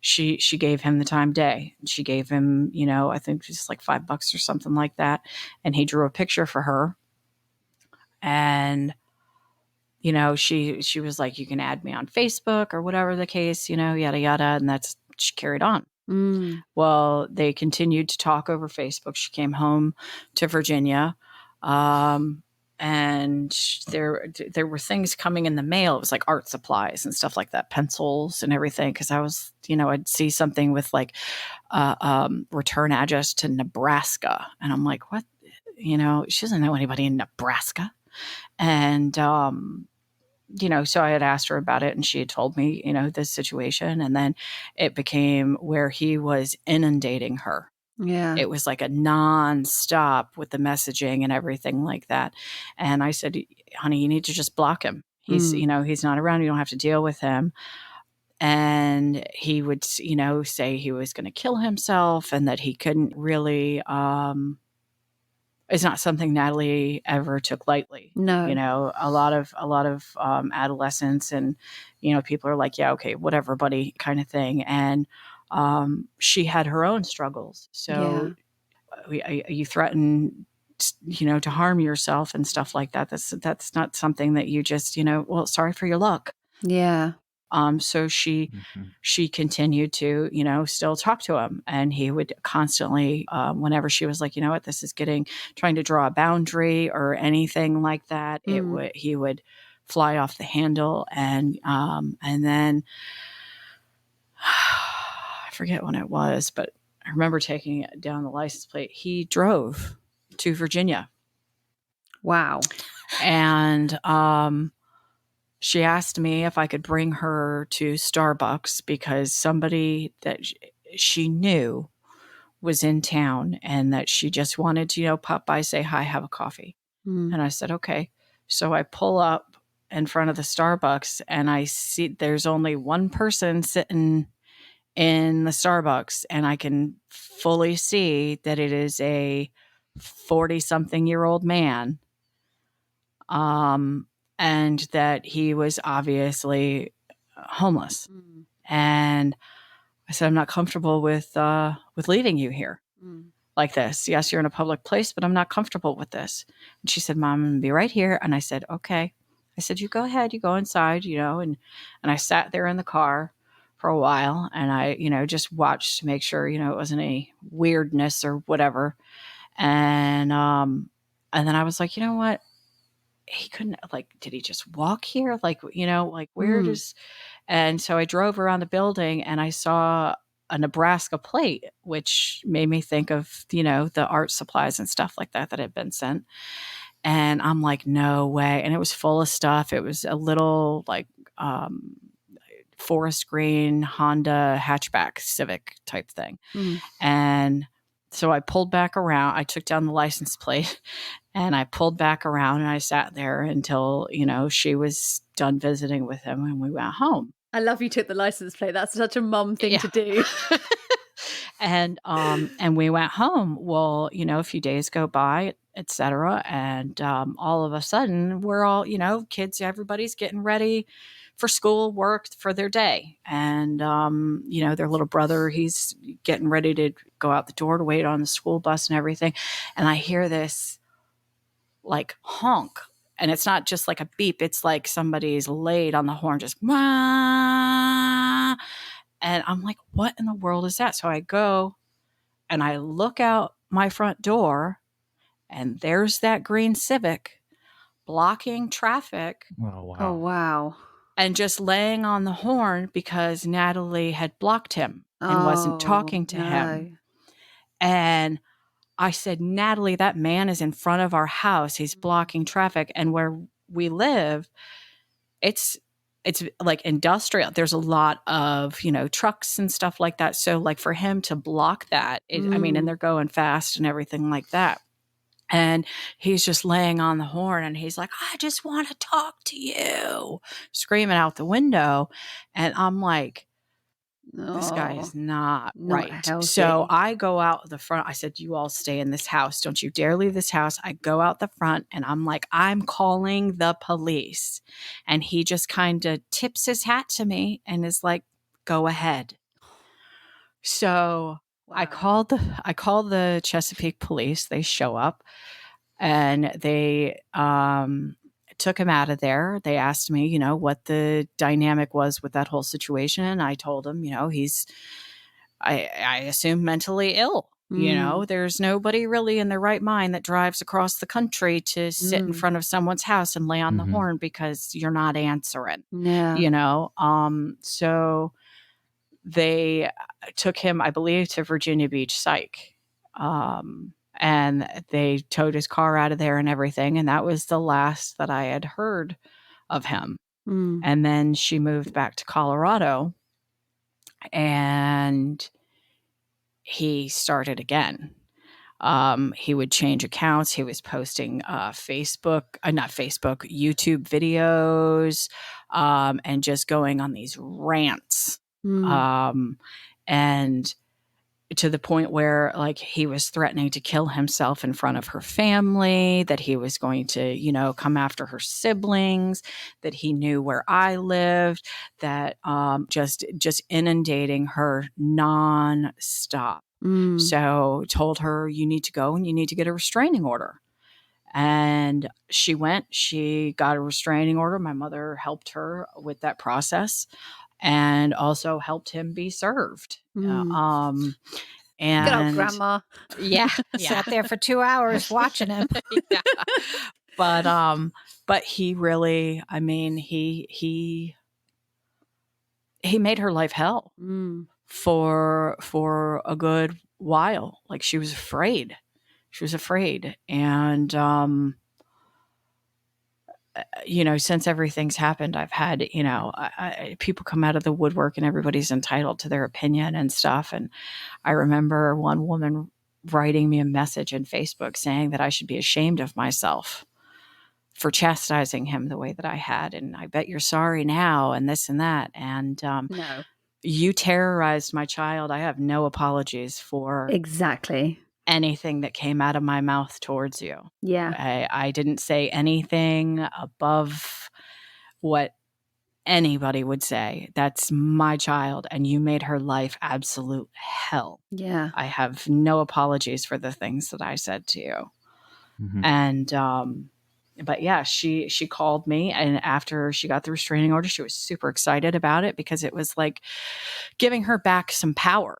She gave him the time of day. She gave him, I think just like $5 or something like that. And he drew a picture for her. And, she was like, you can add me on Facebook or whatever the case, yada, yada. And she carried on. Well, they continued to talk over Facebook. She came home to Virginia. And there were things coming in the mail. It was like art supplies and stuff like that, pencils and everything. Cause I was, I'd see something with like, return address to Nebraska. And I'm like, what? She doesn't know anybody in Nebraska. And, so I had asked her about it, and she had told me, this situation. And then it became where he was inundating her. Yeah. It was like a nonstop with the messaging and everything like that. And I said, honey, you need to just block him. He's, he's not around. You don't have to deal with him. And he would, say he was going to kill himself, and that he couldn't really, it's not something Natalie ever took lightly. No. A lot of adolescents and, people are like, yeah, okay, whatever, buddy, kind of thing. And she had her own struggles. So you threaten, to harm yourself and stuff like that. That's not something that you just, well, sorry for your luck. Yeah. So she continued to, still talk to him, and he would constantly, whenever she was like, you know what, this is trying to draw a boundary or anything like that, he would fly off the handle. And then I forget when it was, but I remember taking it down the license plate. He drove to Virginia. Wow. And, she asked me if I could bring her to Starbucks because somebody that she knew was in town, and that she just wanted to, pop by, say hi, have a coffee. And I said, okay. So I pull up in front of the Starbucks, and I see there's only one person sitting in the Starbucks, and I can fully see that it is a 40-something-year-old man. And that he was obviously homeless. And I said, I'm not comfortable with leaving you here like this. Yes, you're in a public place, but I'm not comfortable with this. And she said, Mom, I'm going to be right here. And I said, okay. I said, you go ahead, you go inside, and I sat there in the car for a while, and I, just watched to make sure, it wasn't any weirdness or whatever. And then I was like, you know what? He couldn't, did he just walk here? Where does, and so I drove around the building, and I saw a Nebraska plate, which made me think of, the art supplies and stuff like that had been sent. And I'm like, no way. And it was full of stuff. It was a little forest green Honda hatchback Civic type thing. And so I pulled back around. I took down the license plate, and I pulled back around, and I sat there until, she was done visiting with him, and we went home. I love you took the license plate. That's such a mum thing to do. And we went home. Well, a few days go by, etc. And all of a sudden, we're all, kids, everybody's getting ready for school, work, for their day. And, their little brother, he's getting ready to go out the door to wait on the school bus and everything. And I hear this like honk. And it's not just like a beep. It's like somebody's laid on the horn, just Wah! And I'm like, what in the world is that? So I go and I look out my front door, and there's that green Civic blocking traffic. Oh, wow. Oh, wow. And just laying on the horn because Natalie had blocked him and wasn't talking to him. And I said, Natalie, that man is in front of our house. He's blocking traffic. And where we live, it's like industrial. There's a lot of, trucks and stuff like that. So like for him to block that, and they're going fast and everything like that. And he's just laying on the horn and he's like, I just want to talk to you, screaming out the window. And I'm like, this guy is not right. Healthy. So I go out the front. I said, you all stay in this house. Don't you dare leave this house. I go out the front and I'm like, I'm calling the police. And he just kind of tips his hat to me and is like, go ahead. So wow. I called the Chesapeake police. They show up and they took him out of there. They asked me, what the dynamic was with that whole situation. And I told him, he's, I assume mentally ill. There's nobody really in their right mind that drives across the country to sit in front of someone's house and lay on the horn because you're not answering. Yeah. So they took him, I believe, to Virginia Beach Psych. And they towed his car out of there and everything. And that was the last that I had heard of him. And then she moved back to Colorado and he started again. He would change accounts. He was posting YouTube videos, and just going on these rants. And to the point where like he was threatening to kill himself in front of her family, that he was going to, come after her siblings, that he knew where I lived, that just inundating her nonstop. So told her, you need to go and you need to get a restraining order. And she went, she got a restraining order. My mother helped her with that process and also helped him be served. And good old grandma. Yeah. Sat there for 2 hours watching him. Yeah. But he really, he made her life hell for a good while. Like she was afraid. And, since everything's happened, I've had, people come out of the woodwork and everybody's entitled to their opinion and stuff. And I remember one woman writing me a message in Facebook saying that I should be ashamed of myself for chastising him the way that I had. And I bet you're sorry now and this and that. And no. You terrorized my child. I have no apologies for exactly anything that came out of my mouth towards you. Yeah. I didn't say anything above what anybody would say. That's my child, and you made her life absolute hell. Yeah. I have no apologies for the things that I said to you. And but yeah, she called me, and after she got the restraining order, she was super excited about it because it was like giving her back some power.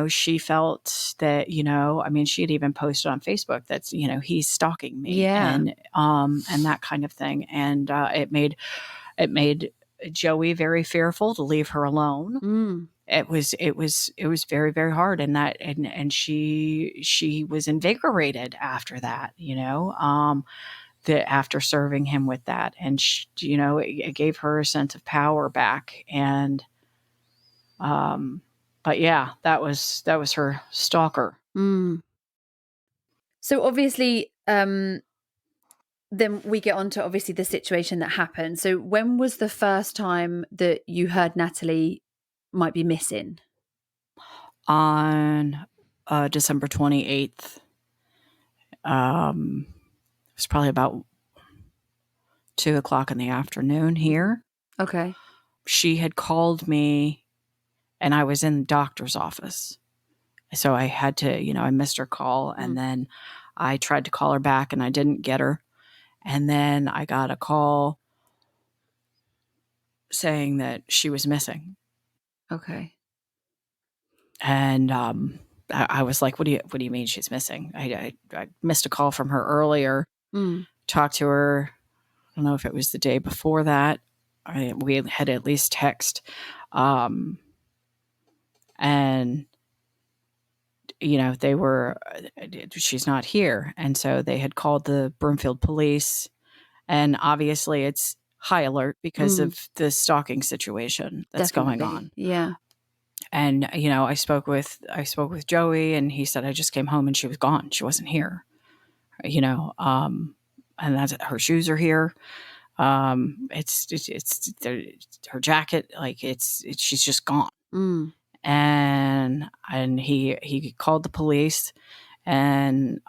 She felt that, she had even posted on Facebook that, he's stalking me. Yeah. And that kind of thing. And it made Joey very fearful to leave her alone. It was very, very hard. And that, and she was invigorated after that, after serving him with that. And it gave her a sense of power back. And, but yeah, that was her stalker. So obviously, then we get on to obviously the situation that happened. So when was the first time that you heard Natalie might be missing? On December 28th. It was probably about 2:00 in the afternoon here. Okay. She had called me and I was in the doctor's office. So I had to, I missed her call, and then I tried to call her back and I didn't get her. And then I got a call saying that she was missing. Okay. And I was like, what do you mean she's missing? I missed a call from her earlier. Talked to her. I don't know if it was the day before that. We had at least text. And she's not here. And so they had called the Broomfield police, and obviously it's high alert because of the stalking situation that's going on. Yeah. And, I spoke with Joey, and he said, I just came home and she was gone. She wasn't here, and that's, her shoes are here. It's her jacket. Like she's just gone. And he called the police, and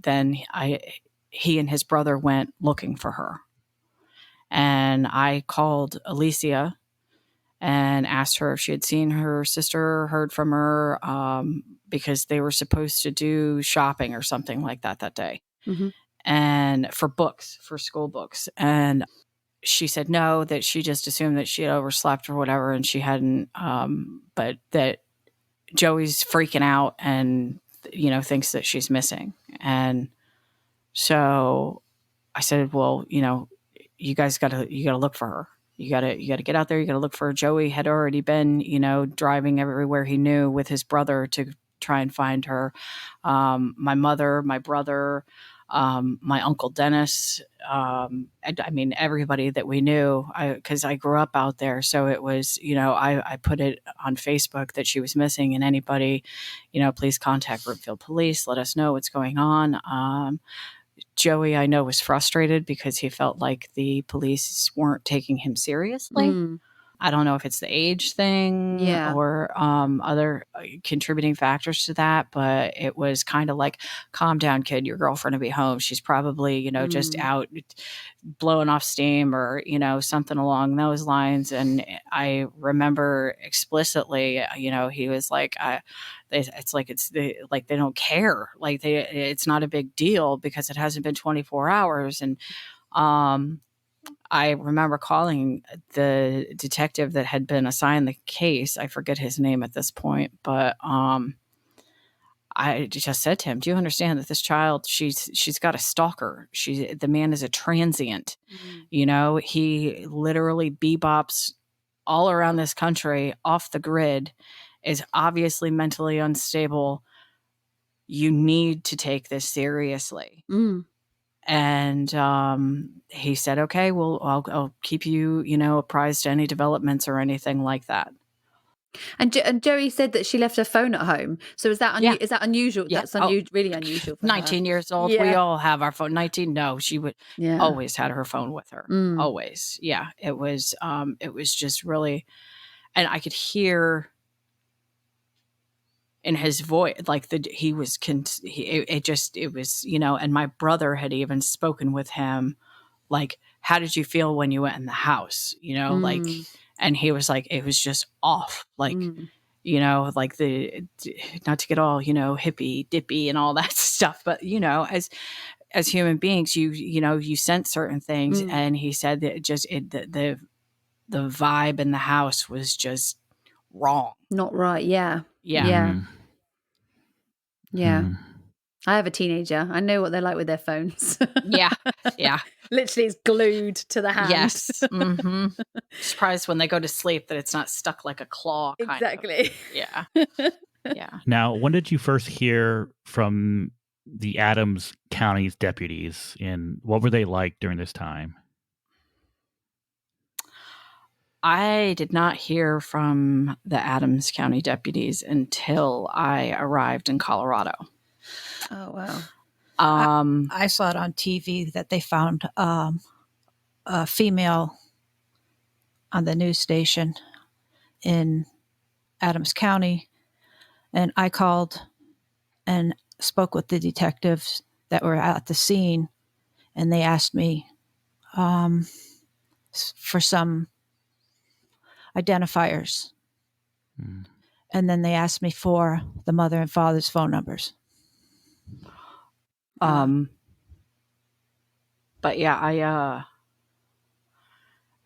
then he and his brother went looking for her. And I called Alicia and asked her if she had seen her sister, heard from her, because they were supposed to do shopping or something like that day. And for school books. And she said no, that she just assumed that she had overslept or whatever, and she hadn't, but that Joey's freaking out and, thinks that she's missing. And so I said, well, you guys gotta look for her. You gotta get out there. You gotta look for her. Joey had already been, driving everywhere he knew with his brother to try and find her. My mother, my brother, my uncle Dennis, everybody that we knew, because I grew up out there. So it was, I put it on Facebook that she was missing, and anybody, please contact Broomfield Police. Let us know what's going on. Joey, I know, was frustrated because he felt like the police weren't taking him seriously. I don't know if it's the age thing or other contributing factors to that, but it was kind of like, calm down, kid, your girlfriend will be home. She's probably, just out blowing off steam or, something along those lines. And I remember explicitly, he was like, they don't care. Like it's not a big deal because it hasn't been 24 hours. And, I remember calling the detective that had been assigned the case. I forget his name at this point, but I just said to him, do you understand that this child, she's got a stalker. The man is a transient. He literally bebops all around this country off the grid, is obviously mentally unstable. You need to take this seriously. And he said, okay, well, I'll keep you, apprised to any developments or anything like that. And Joey said that she left her phone at home. So is that is that unusual? Yeah. That's really unusual for 19 her. years old. Yeah. We all have our phone. 19. No, she would always had her phone with her. Always. Yeah. It was just really, and I could hear in his voice, like it was, and my brother had even spoken with him, like, how did you feel when you went in the house? Like, and he was like, it was just off. Like, like not to get all, hippy dippy and all that stuff, but, as human beings, you sense certain things. And he said that just the vibe in the house was just wrong. Not right. Yeah. Yeah. Yeah. I have a teenager. I know what they're like with their phones. Yeah. Literally, it's glued to the hand. Yes. Surprised when they go to sleep that it's not stuck like a claw. Exactly. Yeah. Yeah. Now, when did you first hear from the Adams County's deputies, and what were they like during this time? I did not hear from the Adams County deputies until I arrived in Colorado. Oh, wow. I saw it on TV that they found a female on the news station in Adams County And I called and spoke with the detectives that were at the scene, and they asked me for some identifiers. Mm. And then they asked me for the mother and father's phone numbers. But yeah,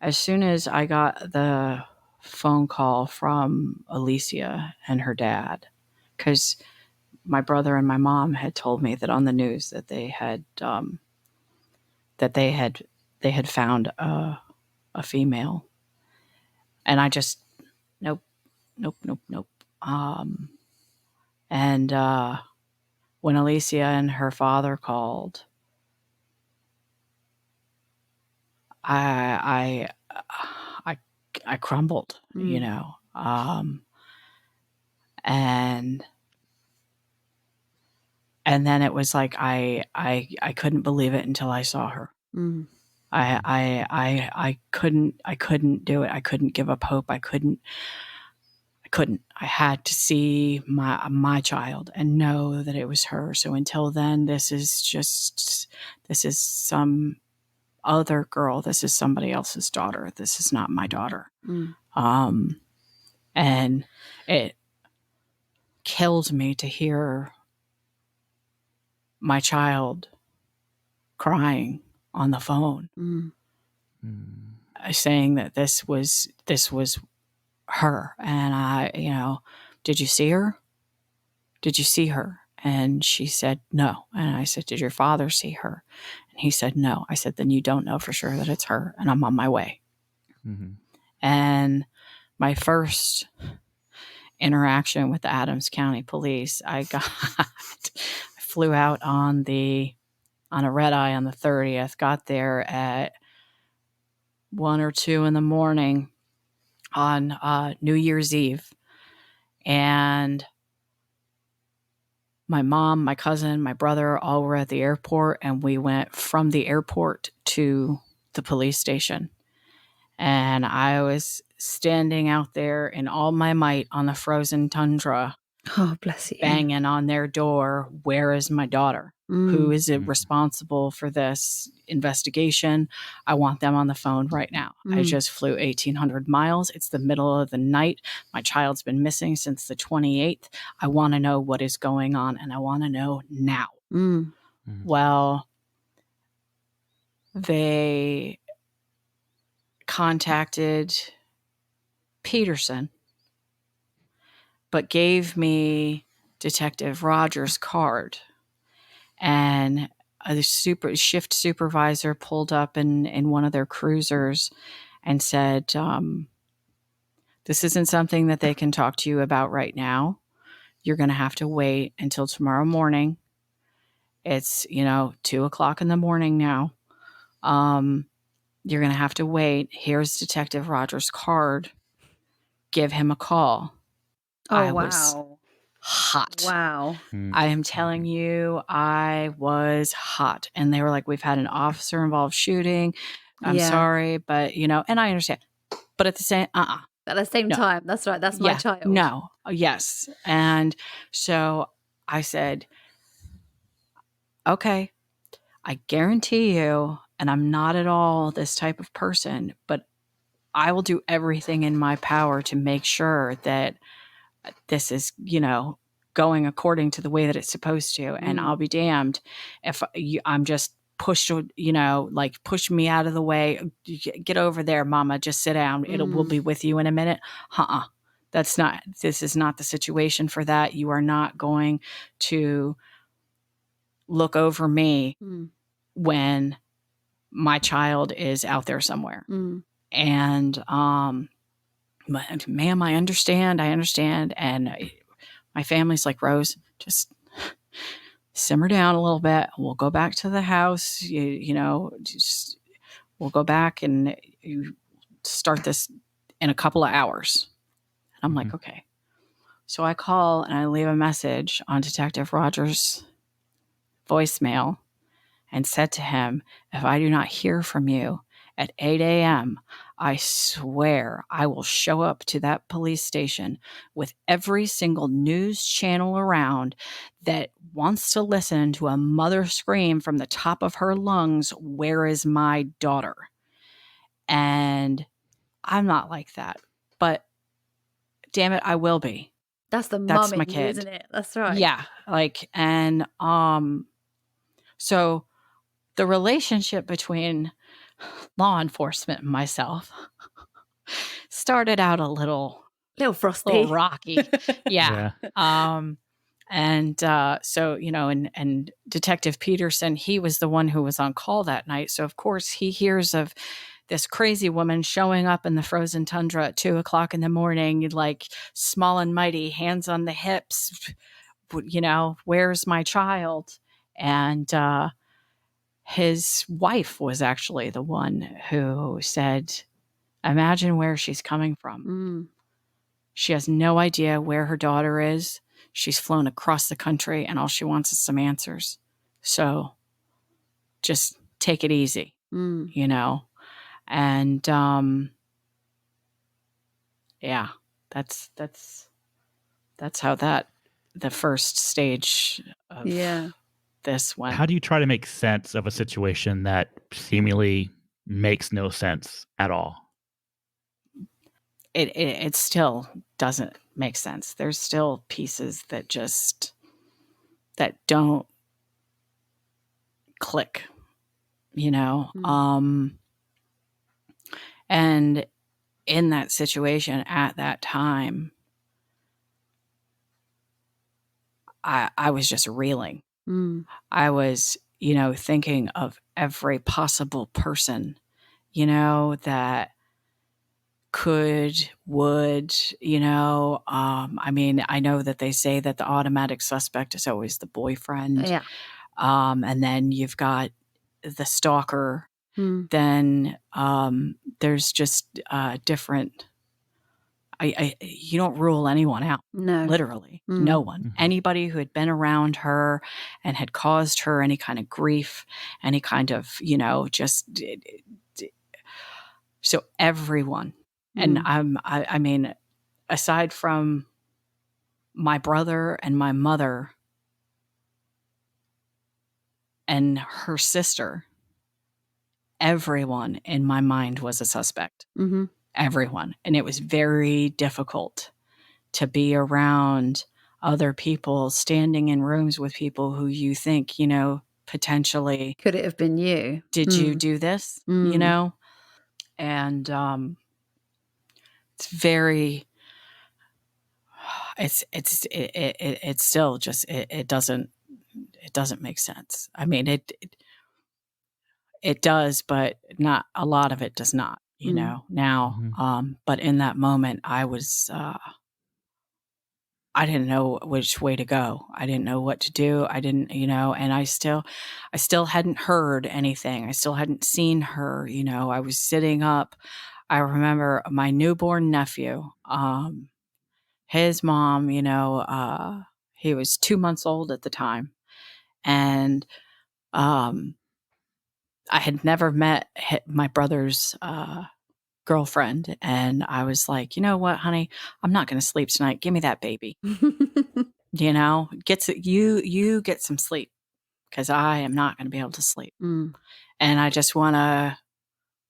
as soon as I got the phone call from Alicia and her dad, because my brother and my mom had told me that on the news that they had found a female, and I just nope. And when Alicia and her father called, I crumbled, you know, and then it was like I couldn't believe it until I saw her. I couldn't do it. I couldn't give up hope. I couldn't. I had to see my child and know that it was her. So until then, this is some other girl. This is somebody else's daughter. This is not my daughter. And it killed me to hear my child crying on the phone, saying that this was her. And I, did you see her? Did you see her? And she said, no. And I said, did your father see her? And he said, no. I said, then you don't know for sure that it's her, and I'm on my way. Mm-hmm. And my first interaction with the Adams County Police, I flew out on a red eye on the 30th, got there at 1 or 2 in the morning on New Year's Eve. And my mom, my cousin, my brother, all were at the airport, and we went from the airport to the police station. And I was standing out there in all my might on the frozen tundra. Oh, bless you. Banging on their door. Where is my daughter? Who is responsible for this investigation? I want them on the phone right now. I just flew 1,800 miles. It's the middle of the night. My child's been missing since the 28th. I want to know what is going on, and I want to know now. Well, they contacted Peterson, but gave me Detective Rogers' card. And a shift supervisor pulled up in one of their cruisers and said, this isn't something that they can talk to you about right now. You're going to have to wait until tomorrow morning. It's, 2:00 in the morning now. You're going to have to wait. Here's Detective Rogers' card. Give him a call. Oh, I wow. was hot. Wow. I am telling you, I was hot. And they were like, we've had an officer involved shooting. I'm sorry, but, and I understand. But at the same, At the same time, that's right. That's my child. No. Yes. And so I said, okay, I guarantee you, and I'm not at all this type of person, but I will do everything in my power to make sure that this is, going according to the way that it's supposed to. And I'll be damned if I'm just pushed, push me out of the way. Get over there, mama. Just sit down. We'll be with you in a minute. This is not the situation for that. You are not going to look over me when my child is out there somewhere. And, ma'am, I understand. And my family's like, Rose, just simmer down a little bit. We'll go back to the house. We'll go back and you start this in a couple of hours. And I'm like, okay. So I call and I leave a message on Detective Rogers' voicemail and said to him, if I do not hear from you at 8 a.m., I swear I will show up to that police station with every single news channel around that wants to listen to a mother scream from the top of her lungs, "Where is my daughter?" And I'm not like that, but damn it, I will be. That's my in you, kid, isn't it? That's right. Yeah, and so the relationship between law enforcement and myself started out a little frosty, a little rocky. Yeah. And so, and Detective Peterson, he was the one who was on call that night. So of course he hears of this crazy woman showing up in the frozen tundra at 2:00 in the morning, like small and mighty, hands on the hips, where's my child? And his wife was actually the one who said, imagine where she's coming from. She has no idea where her daughter is. She's flown across the country and all she wants is some answers. So just take it easy, And, yeah, that's how the first stage of this went. How do you try to make sense of a situation that seemingly makes no sense at all? It still doesn't make sense. There's still pieces that don't click, and in that situation at that time, I was just reeling. I was, thinking of every possible person, that would, I mean, I know that they say that the automatic suspect is always the boyfriend. Yeah. And then you've got the stalker. Then there's just different. You don't rule anyone out. No. Literally. No one. Anybody who had been around her and had caused her any kind of grief, any kind of, so everyone. And I mean, aside from my brother and my mother and her sister, everyone in my mind was a suspect. Everyone. And it was very difficult to be around other people, standing in rooms with people who you think, potentially. Could it have been you? Did you do this? And it's very, it's still just, it doesn't make sense. I mean, it does, but not a lot of it does not, now. But in that moment I was, I didn't know which way to go. I didn't know what to do. I didn't, and I still hadn't heard anything. I still hadn't seen her, I was sitting up. I remember my newborn nephew, his mom, he was 2 months old at the time. And, I had never met my brother's, girlfriend, and I was like, you know what, honey, I'm not going to sleep tonight. Give me that baby. You get some sleep, because I am not going to be able to sleep. And I just want to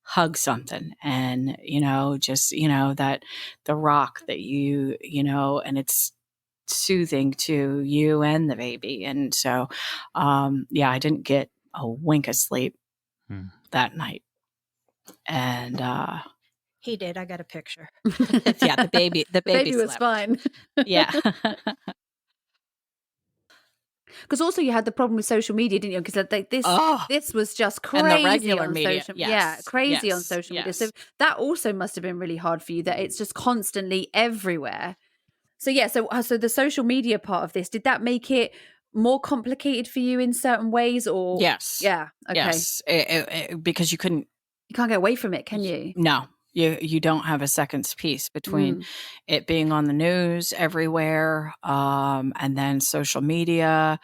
hug something, and just that the rock that and it's soothing to you and the baby. And so I didn't get a wink of sleep that night. And he did. I got a picture. Yeah, the baby was fine. Yeah. Because also you had the problem with social media, didn't you? Because this was just crazy and the regular on media. social. Yes. Crazy on social media. So that also must have been really hard for you. That it's just constantly everywhere. So so the social media part of this, did that make it more complicated for you in certain ways, or yes, yeah, okay, yes, because you can't get away from it, can you? No. You don't have a second's piece between it being on the news everywhere, and then social media.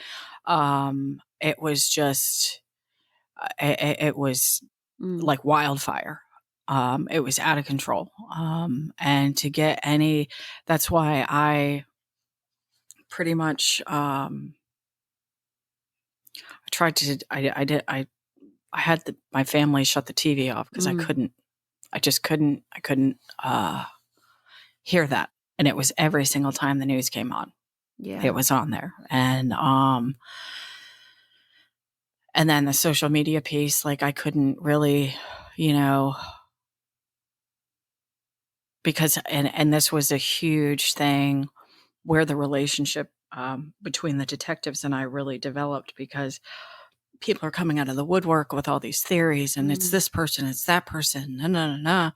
It was just, it was like wildfire. It was out of control. And to get that's why I pretty much, I tried to, I had my family shut the TV off because I just couldn't hear that. And it was every single time the news came on. Yeah. It was on there. And then the social media piece, like I couldn't really, because, and this was a huge thing where the relationship between the detectives and I really developed, because people are coming out of the woodwork with all these theories, and it's this person, it's that person, and on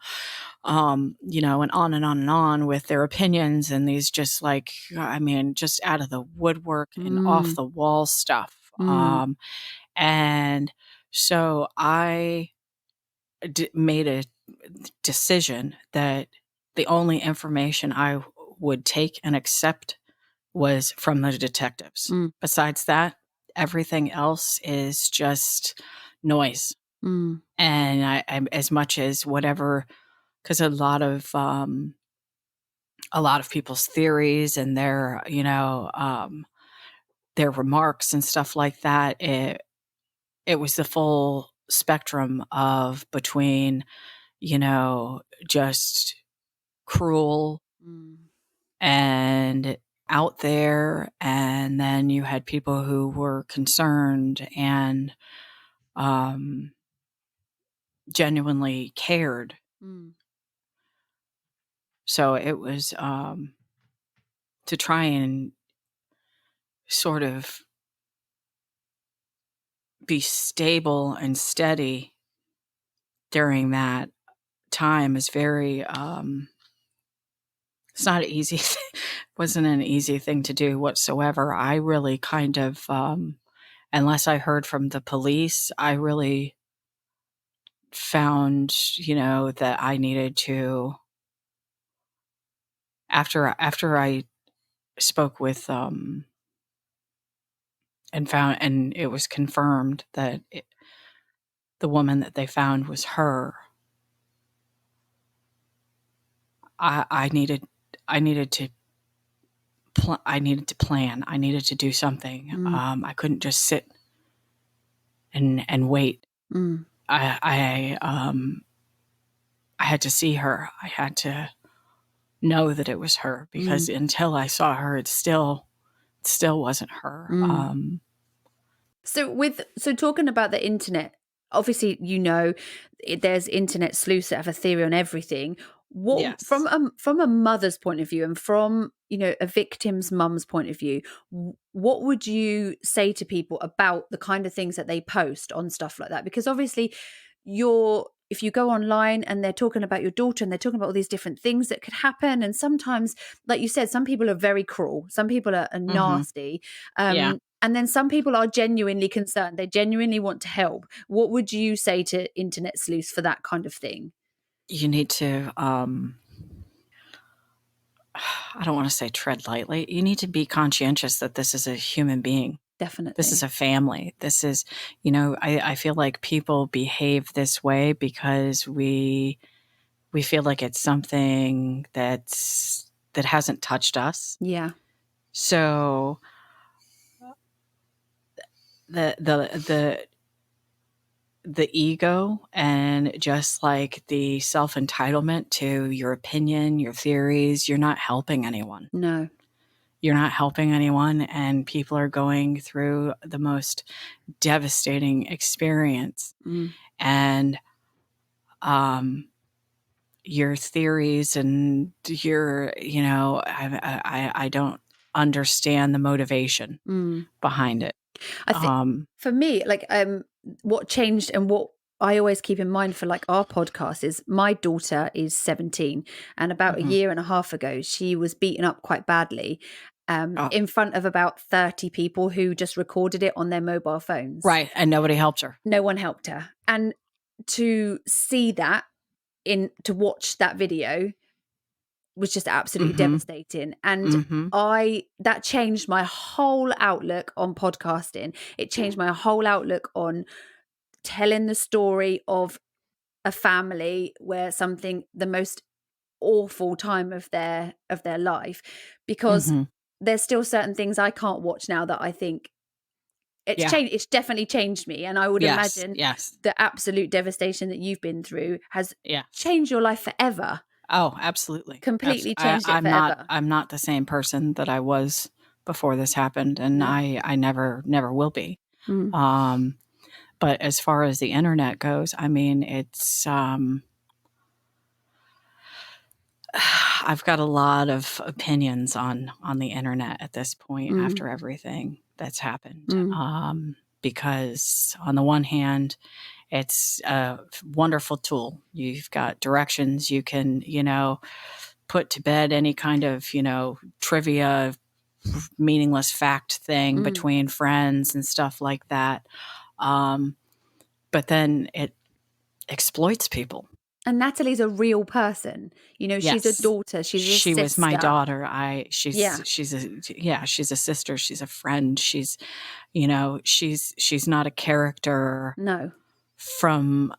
and on with their opinions, and these just like, just out of the woodwork and off the wall stuff. And so I made a decision that the only information I would take and accept was from the detectives. Besides that, everything else is just noise. And I as much as whatever, because a lot of people's theories and their remarks and stuff like that, it was the full spectrum of between, just cruel and out there, and then you had people who were concerned and genuinely cared. So it was to try and sort of be stable and steady during that time is very it's not easy. Wasn't an easy thing to do whatsoever. I really kind of unless I heard from the police, I really found, that I needed to, after I spoke with and it was confirmed that the woman that they found was her. I needed to plan. I needed to do something. I couldn't just sit and wait. I had to see her. I had to know that it was her, because until I saw her, it still wasn't her. So talking about the internet, obviously, there's internet sleuths that have a theory on everything. What, yes, from a mother's point of view, and from a victim's mum's point of view, what would you say to people about the kind of things that they post on stuff like that? Because obviously, if you go online and they're talking about your daughter and they're talking about all these different things that could happen, and sometimes, like you said, some people are very cruel, some people are nasty, Yeah. and then some people are genuinely concerned. They genuinely want to help. What would you say to internet sleuths for that kind of thing? You need to, I don't want to say tread lightly. You need to be conscientious that this is a human being. Definitely. This is a family. This is, I feel like people behave this way because we feel like it's something that hasn't touched us. Yeah. So the ego and just like the self-entitlement to your opinion, your theories, you're not helping anyone. No. You're not helping anyone, and people are going through the most devastating experience. And your theories and your, I don't understand the motivation behind it. I think for me, like what changed and what I always keep in mind for like our podcast is my daughter is 17, and about a year and a half ago, she was beaten up quite badly in front of about 30 people who just recorded it on their mobile phones. Right. And nobody helped her. No one helped her. And to see that, to watch that video was just absolutely devastating. And that changed my whole outlook on podcasting. It changed my whole outlook on telling the story of a family where the most awful time of their life, because there's still certain things I can't watch now that I think it's changed. It's definitely changed me, and I would imagine the absolute devastation that you've been through has changed your life forever. Oh, absolutely. Completely changed it forever. I'm not the same person that I was before this happened, and I never will be. But as far as the internet goes, I mean, it's I've got a lot of opinions on the internet at this point after everything that's happened. Because on the one hand, it's a wonderful tool. You've got directions. You can, put to bed any kind of, trivia, meaningless fact thing between friends and stuff like that. But then it exploits people. And Natalie's a real person. She's a daughter. She's a sister. She was my daughter. She's a sister. She's a friend. She's not a character. No. From,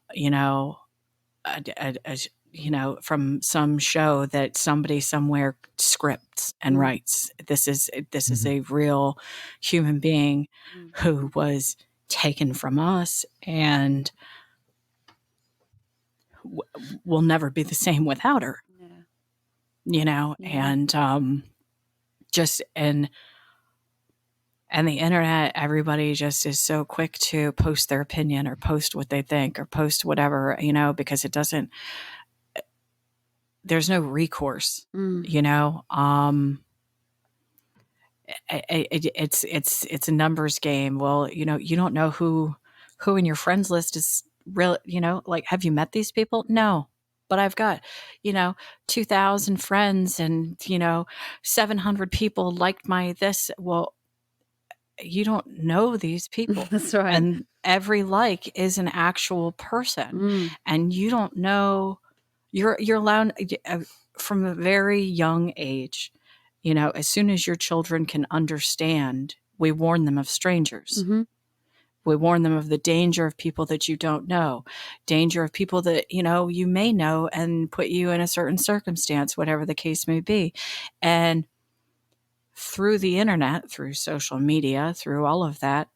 from some show that somebody somewhere scripts and writes. This is a real human being who was taken from us and will never be the same without her. And and the internet, everybody just is so quick to post their opinion or post what they think or post whatever, because there's no recourse, it's a numbers game. Well, you don't know who in your friends list is real, like, have you met these people? No, but I've got, 2,000 friends and, 700 people liked my this. Well, you don't know these people. That's right. And every like is an actual person. And you don't know, you're allowed from a very young age, as soon as your children can understand, we warn them of strangers. We warn them of the danger of people that you don't know, danger of people that, you may know and put you in a certain circumstance, whatever the case may be. And through the internet, through social media, through all of that,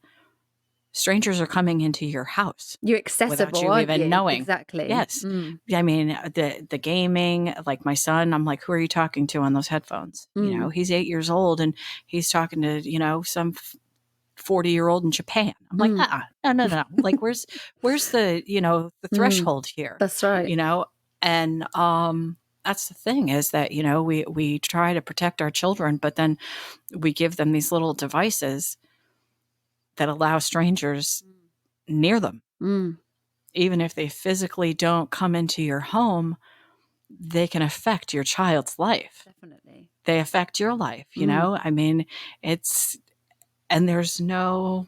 strangers are coming into your house. You're accessible, without you aren't even you? knowing. Exactly. Yes. I mean, the gaming, like my son, I'm like, who are you talking to on those headphones? He's 8 years old and he's talking to, some 40-year-old in Japan. I'm like, no. Like, where's the, the threshold here? That's right. And that's the thing is that, we try to protect our children, but then we give them these little devices that allow strangers near them. Even if they physically don't come into your home, they can affect your child's life. Definitely. They affect your life, I mean, and there's no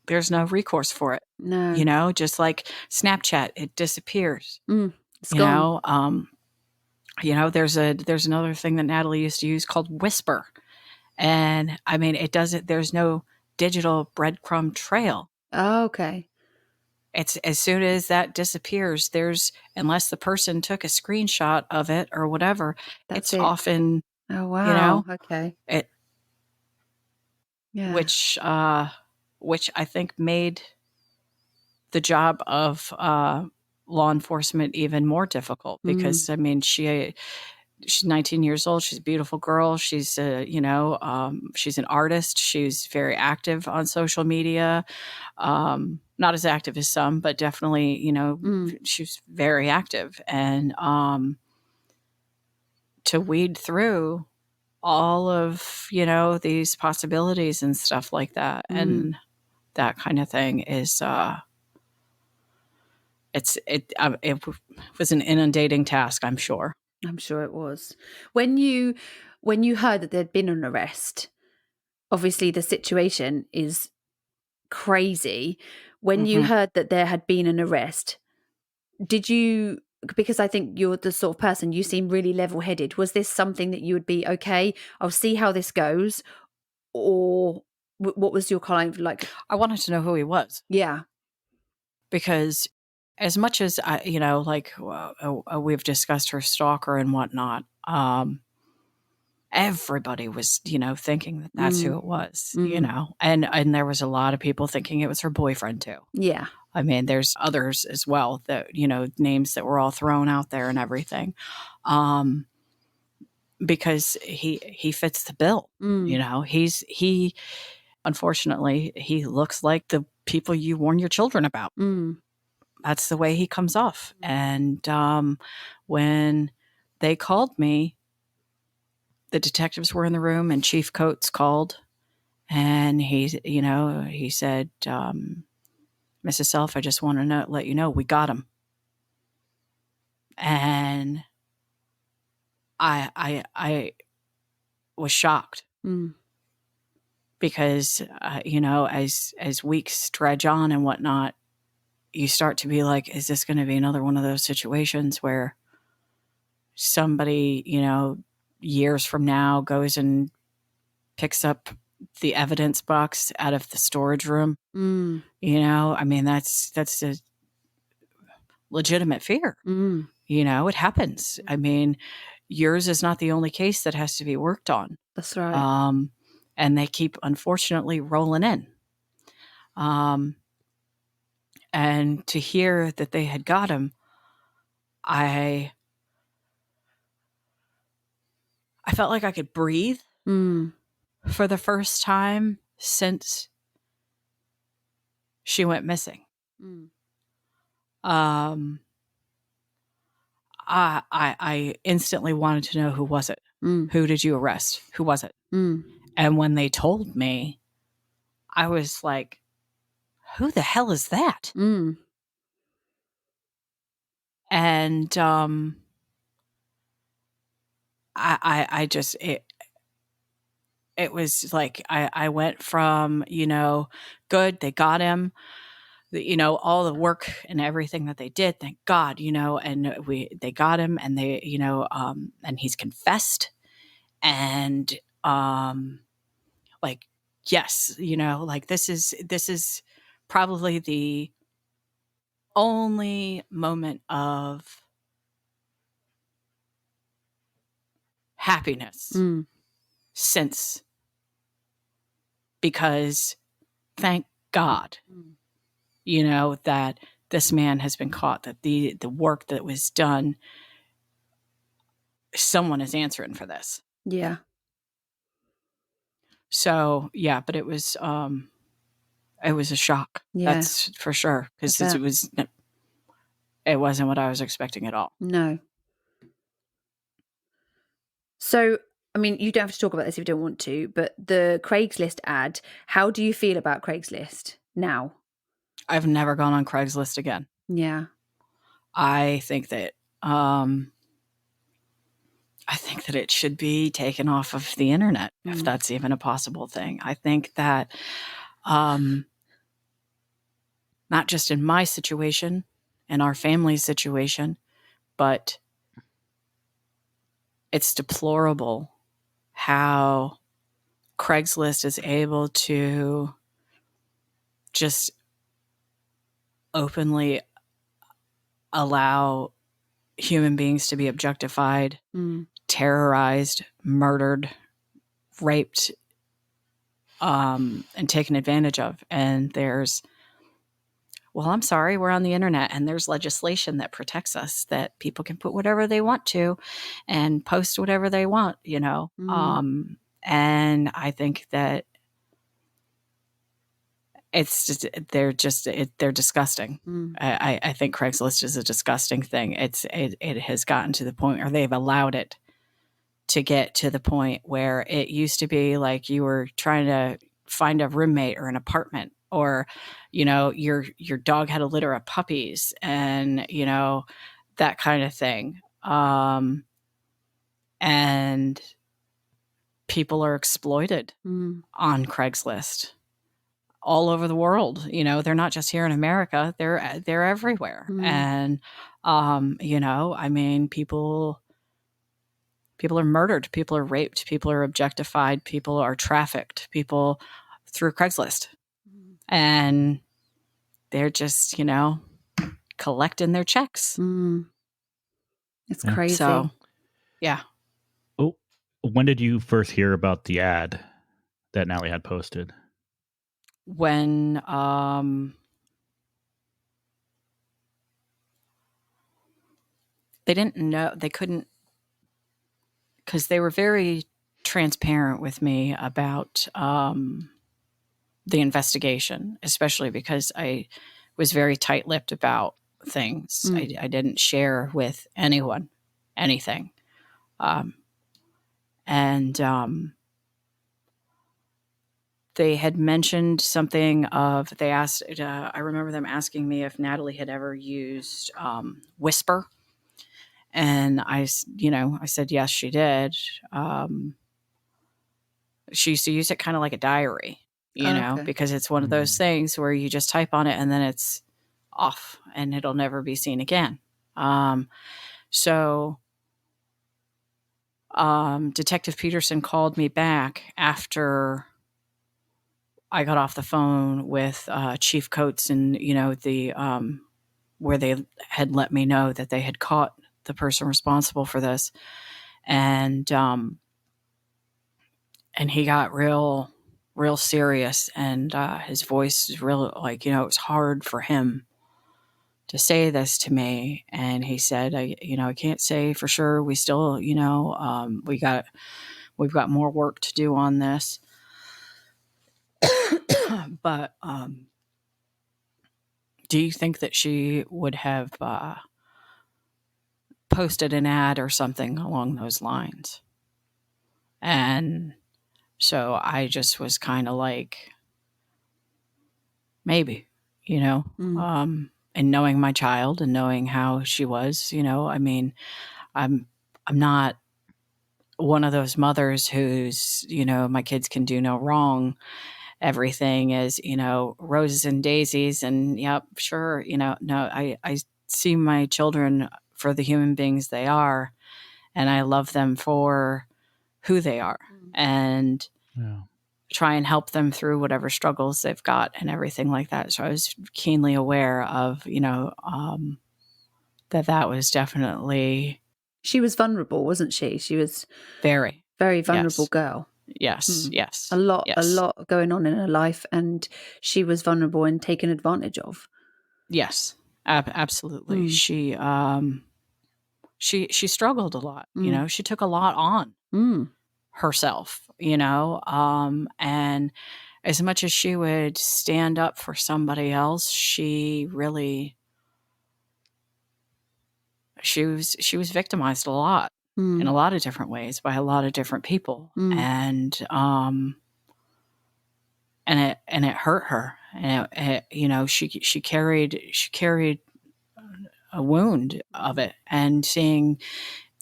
recourse for it. No. Just like Snapchat, it disappears. It's gone. There's another thing that Natalie used to use called Whisper. And I mean, there's no digital breadcrumb trail. Oh, okay. It's as soon as that disappears, unless the person took a screenshot of it or whatever, it's often, oh, wow. Okay. Which I think made the job of law enforcement even more difficult because I mean she's 19 years old. She's a beautiful girl. She's she's an artist. She's very active on social media. Not as active as some, but definitely she's very active. And to weed through all of these possibilities and stuff like that and that kind of thing is it was an inundating task. I'm sure it was. When you heard that there'd been an arrest, obviously the situation is crazy. When you heard that there had been an arrest, did you, because I think you're the sort of person, you seem really level-headed, was this something that you would be, okay, I'll see how this goes? Or what was your kind of like? I wanted to know who he was. Yeah. Because as much as we've discussed her stalker and whatnot, everybody was, thinking that that's who it was, and there was a lot of people thinking it was her boyfriend too. Yeah. I mean, there's others as well that, names that were all thrown out there and everything. Because he fits the bill, he unfortunately, he looks like the people you warn your children about. That's the way he comes off. And when they called me, the detectives were in the room and Chief Coates called, and he said, Mrs. Self, I just want to let you know we got him. And I was shocked. Because, as weeks dredge on and whatnot, you start to be like, is this going to be another one of those situations where somebody, years from now goes and picks up the evidence box out of the storage room? I mean, that's a legitimate fear. It happens. I mean, yours is not the only case that has to be worked on. That's right. And they keep, unfortunately, rolling in. And to hear that they had got him, I felt like I could breathe for the first time since she went missing. I instantly wanted to know, who was it? Who did you arrest? Who was it? And when they told me, I was like, who the hell is that? And I just, it was like, I went from, good, they got him, all the work and everything that they did, thank God, and they got him, and they, and he's confessed, and like, yes, like this is probably the only moment of happiness since, because thank God, that this man has been caught, that the work that was done, someone is answering for this. Yeah. So, yeah, but it was a shock. Yeah. That's for sure. Because it wasn't what I was expecting at all. No. So, I mean, you don't have to talk about this if you don't want to, but the Craigslist ad, how do you feel about Craigslist now? I've never gone on Craigslist again. Yeah. I think that it should be taken off of the internet, if that's even a possible thing. I think that not just in my situation and our family's situation, but it's deplorable how Craigslist is able to just openly allow human beings to be objectified, terrorized, murdered, raped, and taken advantage of. And I'm sorry, we're on the internet, and there's legislation that protects us, that people can put whatever they want to and post whatever they want, and I think that they're disgusting. I think Craigslist is a disgusting thing. It has gotten to the point, or they've allowed it to get to the point where it used to be like you were trying to find a roommate or an apartment, or your dog had a litter of puppies, and that kind of thing, and people are exploited on Craigslist all over the world. They're not just here in America, they're everywhere. And I mean, people are murdered, people are raped, people are objectified, people are trafficked, people through Craigslist. And they're just, collecting their checks. It's crazy. So, yeah. Oh, when did you first hear about the ad that Natalie had posted? When they didn't know, they couldn't, because they were very transparent with me about the investigation, especially because I was very tight-lipped about things. I didn't share with anyone anything. They had mentioned something of, they asked, I remember them asking me if Natalie had ever used Whisper. And I said, yes, she did. She used to use it kind of like a diary, because it's one of those things where you just type on it and then it's off and it'll never be seen again. So Detective Peterson called me back after I got off the phone with Chief Coates and, where they had let me know that they had caught the person responsible for this. And he got real serious, and his voice is real, like, it was hard for him to say this to me. And he said, I can't say for sure. We still, we've got more work to do on this. But do you think that she would have posted an ad or something along those lines? And so I just was kind of like, maybe, and knowing my child and knowing how she was, I'm not one of those mothers who's, my kids can do no wrong. Everything is, roses and daisies and yep, sure. No, I see my children for the human beings they are, and I love them for who they are, and try and help them through whatever struggles they've got and everything like that. So I was keenly aware of, that was definitely. She was vulnerable, wasn't she? She was very vulnerable girl. Yes, yes. A lot going on in her life, and she was vulnerable and taken advantage of. Yes, absolutely. She struggled a lot. She took a lot on herself. And as much as she would stand up for somebody else, she really she was victimized a lot in a lot of different ways by a lot of different people, and it hurt her, and she carried a wound of it, and seeing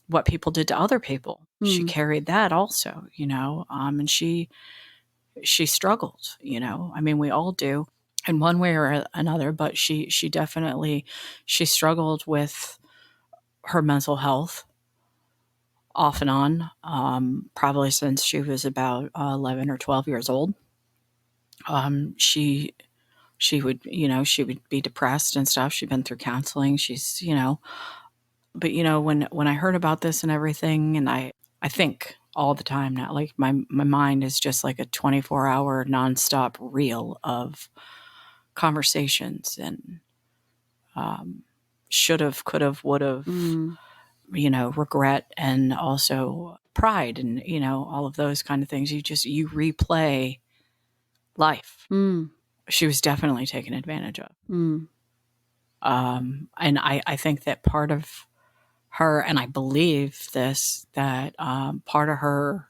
what people did to other people, she carried that also, and she struggled, I mean, we all do in one way or another, but she definitely struggled with her mental health off and on, probably since she was about 11 or 12 years old. She would, she would be depressed and stuff. She'd been through counseling. She's, but when I heard about this and everything, and I think all the time now, like my mind is just like a 24-hour nonstop reel of conversations and should have, could have, would have, regret, and also pride, and all of those kind of things. You replay life. She was definitely taken advantage of. And I think that part of her, and I believe this, that part of her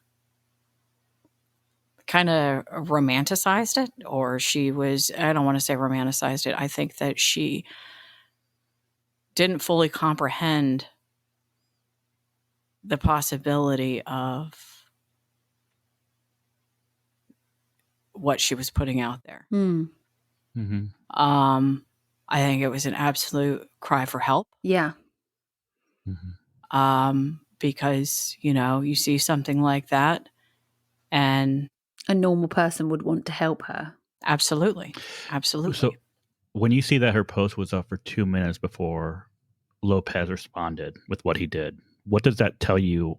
kind of romanticized it, or she was, I don't want to say romanticized it. I think that she didn't fully comprehend the possibility of what she was putting out there. I think it was an absolute cry for help. Yeah. Because, you see something like that, and a normal person would want to help her. Absolutely. So when you see that her post was up for 2 minutes before Lopez responded with what he did, what does that tell you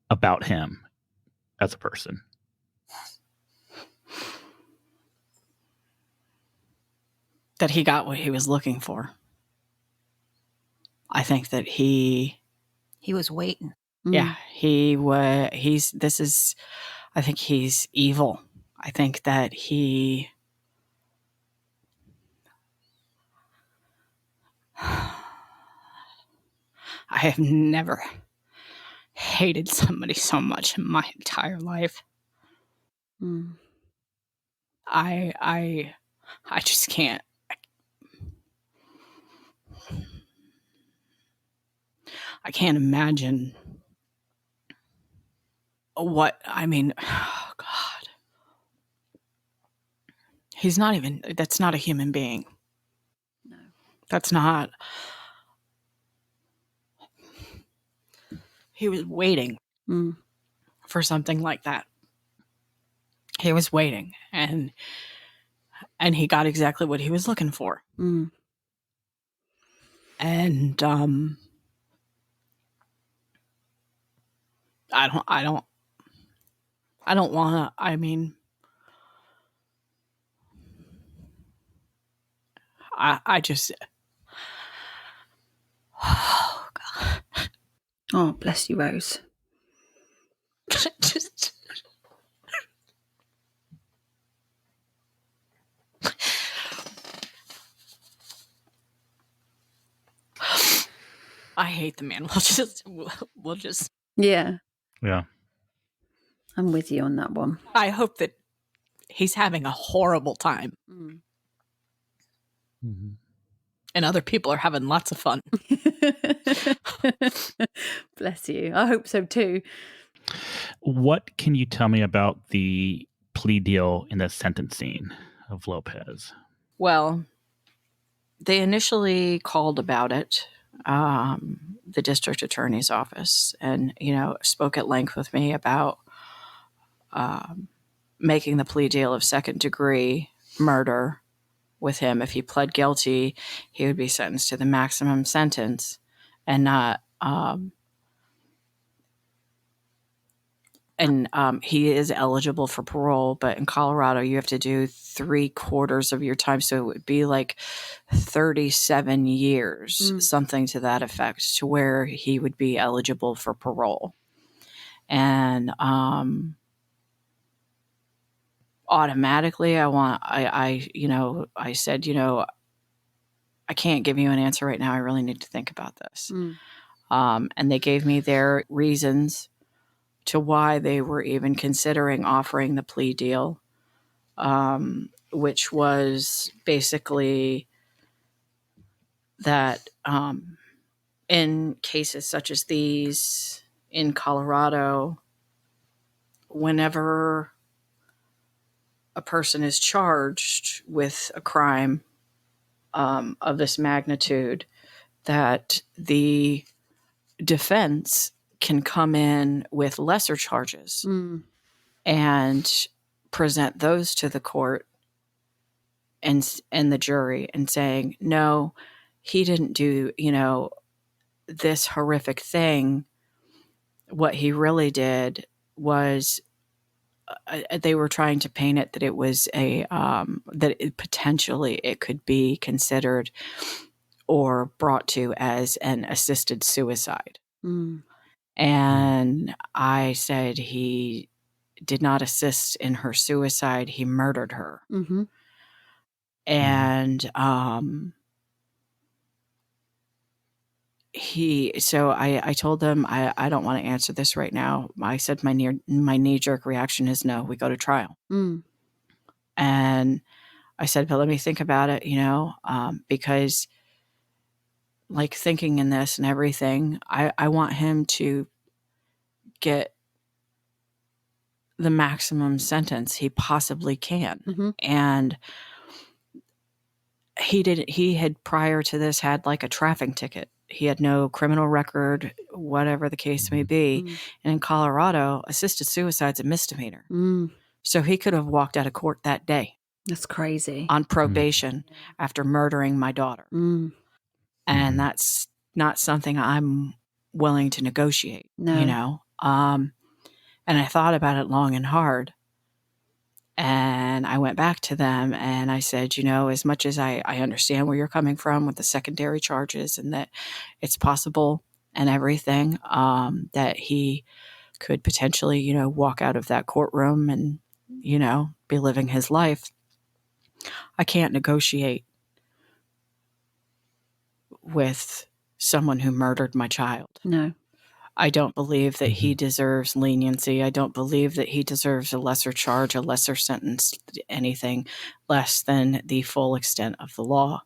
about him as a person? That he got what he was looking for. I think that he was waiting. Yeah, I think he's evil. I think that I have never hated somebody so much in my entire life. I just can't. I can't imagine oh God. That's not a human being. No. That's not. He was waiting for something like that. He was waiting, and he got exactly what he was looking for. And I don't want to. I just. Oh God. Oh, bless you, Rose. Just. I hate the man. We'll just. Yeah. Yeah. I'm with you on that one. I hope that he's having a horrible time. Mm-hmm. And other people are having lots of fun. Bless you. I hope so too. What can you tell me about the plea deal in the sentencing of Lopez? Well, they initially called about it, the district attorney's office, and, spoke at length with me about making the plea deal of second-degree murder with him. If he pled guilty, he would be sentenced to the maximum sentence and not he is eligible for parole, but in Colorado you have to do 3/4 of your time, so it would be like 37 years, something to that effect, to where he would be eligible for parole. And automatically I said, I can't give you an answer right now. I really need to think about this. And they gave me their reasons to why they were even considering offering the plea deal, which was basically that in cases such as these in Colorado, whenever a person is charged with a crime of this magnitude, that the defense can come in with lesser charges and present those to the court and the jury, and saying, no, he didn't do, this horrific thing. What he really did was they were trying to paint it that it was that potentially it could be considered or brought to as an assisted suicide. And I said he did not assist in her suicide. He murdered her. And I told them, I don't want to answer this right now. I said my knee-jerk reaction is no, we go to trial. And I said, but let me think about it, because like thinking in this and everything, I want him to get the maximum sentence he possibly can. And he had prior to this had like a traffic ticket. He had no criminal record, whatever the case may be. And in Colorado, assisted suicide's a misdemeanor. So he could have walked out of court that day. That's crazy. On probation after murdering my daughter. And that's not something I'm willing to negotiate, you know? And I thought about it long and hard. And I went back to them and I said, you know, as much as I understand where you're coming from with the secondary charges and that it's possible and everything, that he could potentially, you know, walk out of that courtroom and, you know, be living his life. I can't negotiate with someone who murdered my child. No. I don't believe that he deserves leniency. I don't believe that he deserves a lesser charge, a lesser sentence, anything less than the full extent of the law.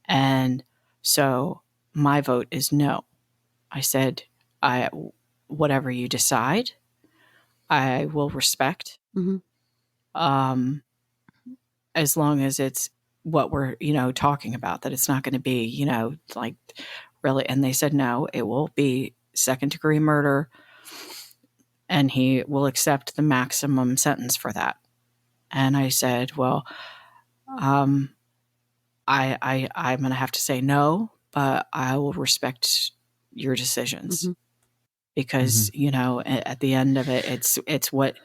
And so my vote is no. I said, whatever you decide, I will respect. As long as it's what we're, you know, talking about, that it's not going to be, you know, like really. And they said, no, it will be second-degree murder, and he will accept the maximum sentence for that. And I said, well, I'm going to have to say no, but I will respect your decisions because, you know, at the end of it, it's what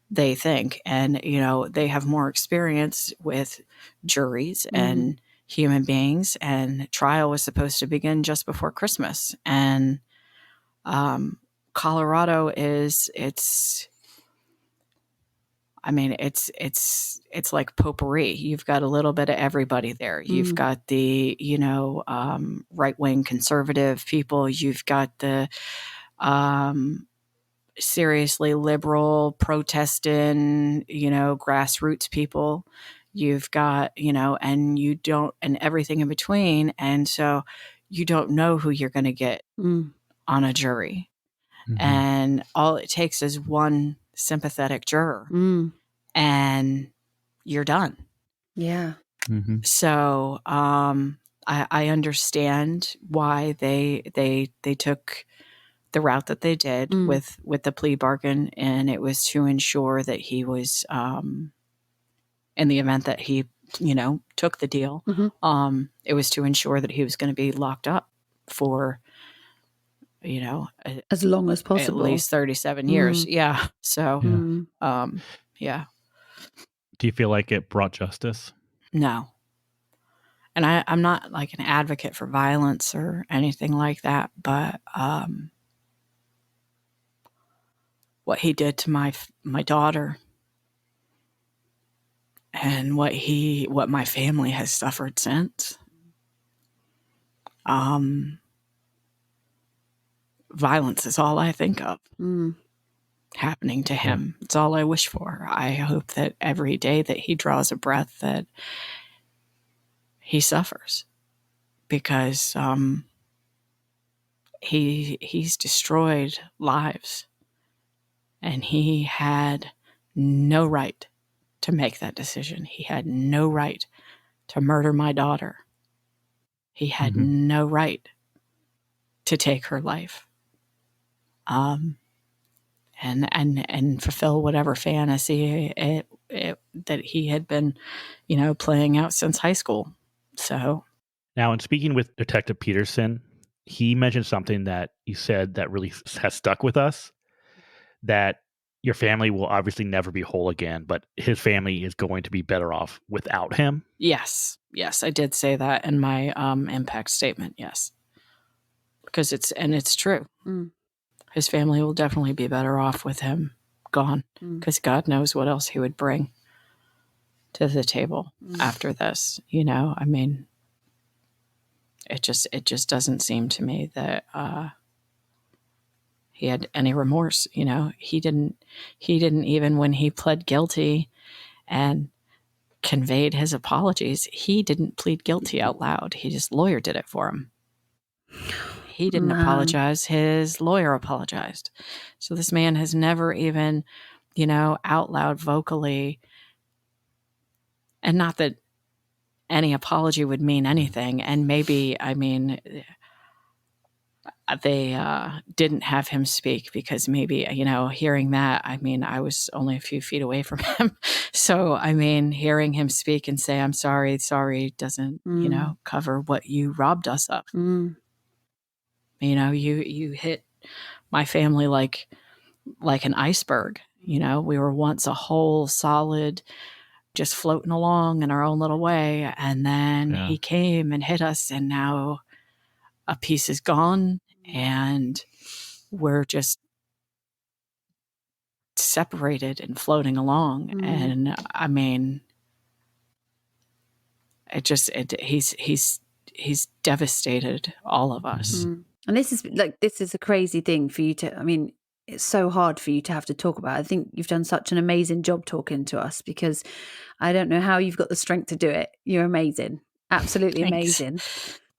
they think. And, you know, they have more experience with juries and human beings, and trial was supposed to begin just before Christmas. And Colorado it's like potpourri. You've got a little bit of everybody there. You've got the, you know, right-wing conservative people. You've got the seriously liberal protesting, you know, grassroots people. You've got, you know, and everything in between. And so you don't know who you're going to get on a jury. And all it takes is one sympathetic juror and you're done. Yeah. So I understand why they took the route that they did with the plea bargain, and it was to ensure that he was in the event that he, you know, took the deal, it was to ensure that he was going to be locked up for, you know, as long as possible, at least 37 years. Yeah. So, yeah. Do you feel like it brought justice? No. And I'm not like an advocate for violence or anything like that, but what he did to my daughter and what my family has suffered since, violence is all I think of happening to him. It's all I wish for. I hope that every day that he draws a breath that he suffers, because he's destroyed lives, and he had no right to make that decision. He had no right to murder my daughter. He had no right to take her life. And fulfill whatever fantasy that he had been, you know, playing out since high school. So now, in speaking with Detective Peterson, he mentioned something that you said that really has stuck with us, that your family will obviously never be whole again, but his family is going to be better off without him. Yes, I did say that in my impact statement. Yes, because it's true. His family will definitely be better off with him gone, because God knows what else he would bring to the table after this. You know, I mean, it just doesn't seem to me that he had any remorse. You know, he didn't even, when he pled guilty and conveyed his apologies, he didn't plead guilty out loud. His lawyer did it for him. He didn't apologize. His lawyer apologized. So this man has never even, you know, out loud vocally, and not that any apology would mean anything. And maybe, I mean, they didn't have him speak because maybe, hearing that, I mean, I was only a few feet away from him. So, I mean, hearing him speak and say, I'm sorry doesn't, cover what you robbed us of. You hit my family like an iceberg. We were once a whole solid, just floating along in our own little way. And then he came and hit us, and now a piece is gone and we're just separated and floating along. And I mean, he's devastated all of us. And this is a crazy thing for you to, I mean, it's so hard for you to have to talk about. I think you've done such an amazing job talking to us, because I don't know how you've got the strength to do it. You're amazing. Absolutely amazing.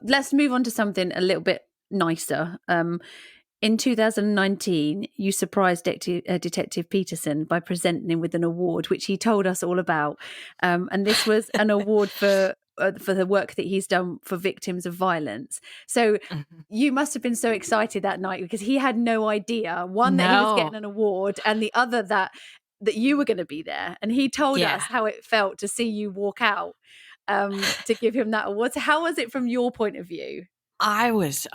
Let's move on to something a little bit nicer. In 2019, you surprised Detective Peterson by presenting him with an award, which he told us all about. And this was an award for the work that he's done for victims of violence. So you must have been so excited that night, because he had no idea, one, that he was getting an award, and the other that you were going to be there. And he told us how it felt to see you walk out to give him that award. So how was it from your point of view? I was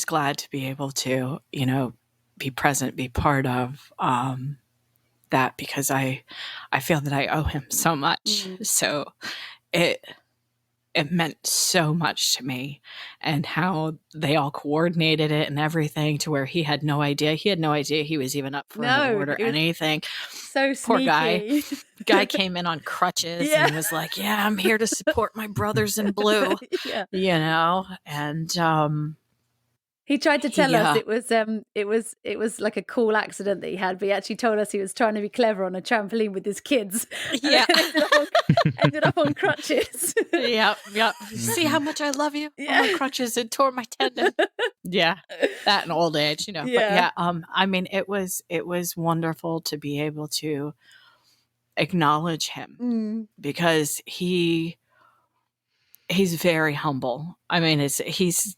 glad to be able to, be present, be part of that, because I feel that I owe him so much. So it meant so much to me, and how they all coordinated it and everything, to where he had no idea. He had no idea he was even up for an award or anything. So poor sneaky. Guy came in on crutches and was like, I'm here to support my brothers in blue, and he tried to tell us it was like a cool accident that he had, but he actually told us he was trying to be clever on a trampoline with his kids. Ended up on crutches. Yep. See how much I love you? I'm on crutches and tore my tendon. That and old age, But I mean, it was wonderful to be able to acknowledge him, because he's very humble. I mean, he's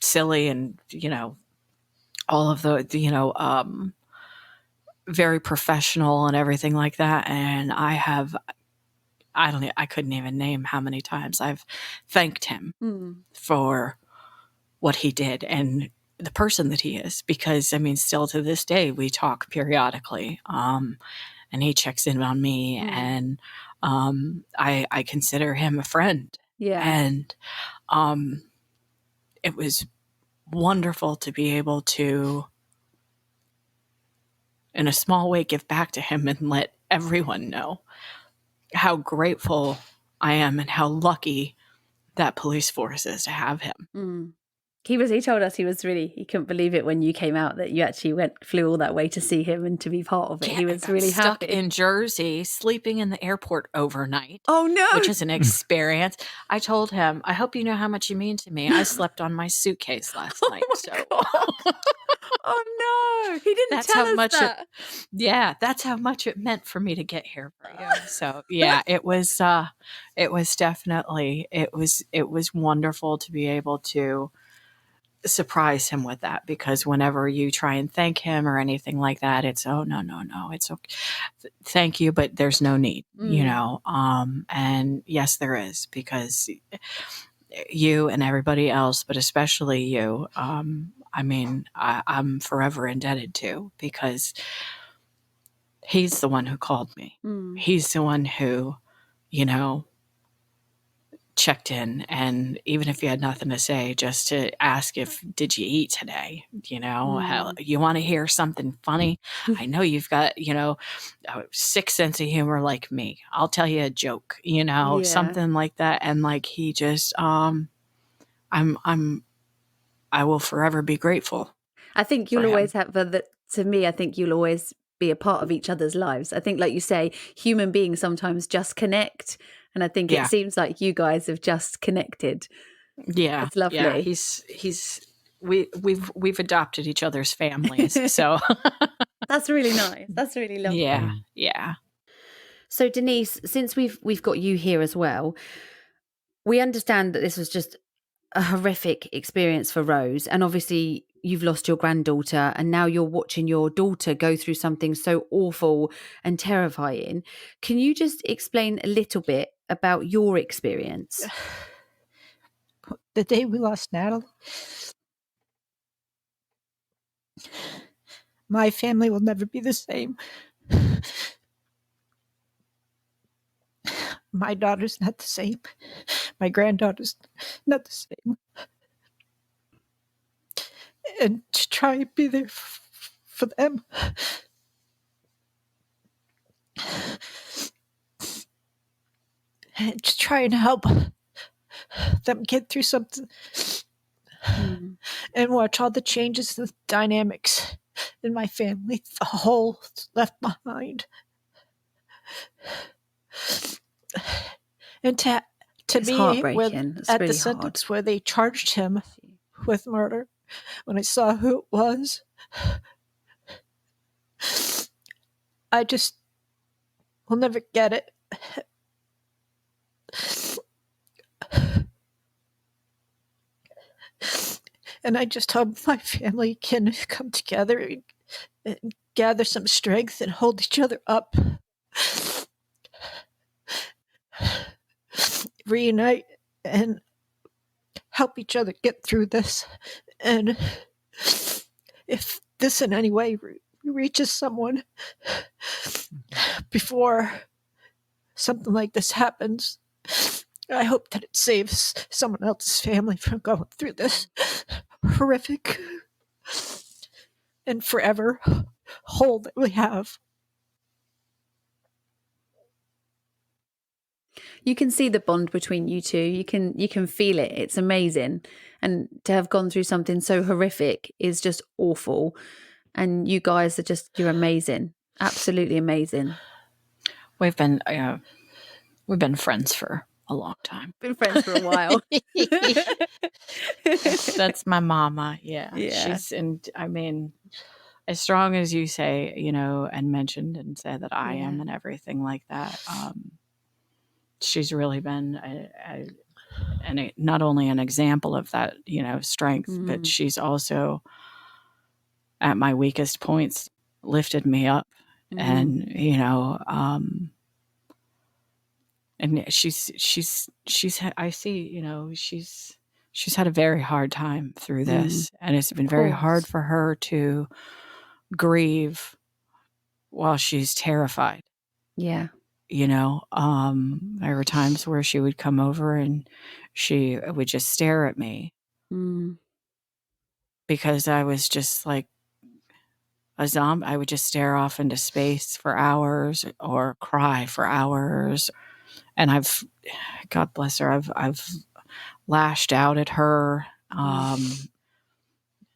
silly, and all of the very professional and everything like that. And I couldn't even name how many times I've thanked him for what he did and the person that he is, because I mean, still to this day we talk periodically, and he checks in on me, and I consider him a friend. And it was wonderful to be able to, in a small way, give back to him and let everyone know how grateful I am and how lucky that police force is to have him. He told us he couldn't believe it when you came out, that you actually flew all that way to see him and to be part of it. He was really stuck happy. In Jersey, sleeping in the airport overnight. Oh no! Which is an experience. I told him, I hope you know how much you mean to me. I slept on my suitcase last night. Oh no! He didn't tell us that. That's how much it meant for me to get here for you. So it was definitely, it was wonderful to be able to surprise him with that, because whenever you try and thank him or anything like that, it's no, it's okay, thank you, but there's no need, and yes, there is, because you and everybody else, but especially you, I mean, I'm forever indebted to, because he's the one who called me. He's the one who, checked in, and even if you had nothing to say, just to ask did you eat today? How, you want to hear something funny? I know you've got, a sick sense of humor like me. I'll tell you a joke, something like that. And like, he just, I will forever be grateful. I think you'll always have to me, I think you'll always be a part of each other's lives. I think, like you say, human beings sometimes just connect. And I think it seems like you guys have just connected. Yeah. It's lovely. Yeah, we've adopted each other's families. So that's really nice. That's really lovely. Yeah. Yeah. So Denise, since we've got you here as well, we understand that this was just a horrific experience for Rose, and obviously you've lost your granddaughter, and now you're watching your daughter go through something so awful and terrifying. Can you just explain a little bit about your experience? The day we lost Natalie, my family will never be the same. My daughter's not the same. My granddaughter's not the same. And to try and be there for them. And to try and help them get through something. And watch all the changes and dynamics in my family, the hole left behind. And to It's be heartbreaking. It's at really the sentence hard. where they charged him with murder, when I saw who it was, I just will never get it. And I just hope my family can come together and gather some strength and hold each other up. Reunite and help each other get through this. And if this in any way reaches someone before something like this happens, I hope that it saves someone else's family from going through this horrific and forever hole that we have. You can see the bond between you two. You can feel it. It's amazing. And to have gone through something so horrific is just awful. And you guys are you're amazing. Absolutely amazing. We've been friends for a long time. Been friends for a while. That's my mama. Yeah. Yeah. As strong as you say, and mentioned and said that I am and everything like that, she's really been not only an example of that, strength, but she's also at my weakest points lifted me up. And, and she's had, I see, she's had a very hard time through this, and it's been very hard for her to grieve while she's terrified. Yeah. There were times where she would come over and she would just stare at me because I was just like a zombie. I would just stare off into space for hours or cry for hours. And God bless her, I've lashed out at her.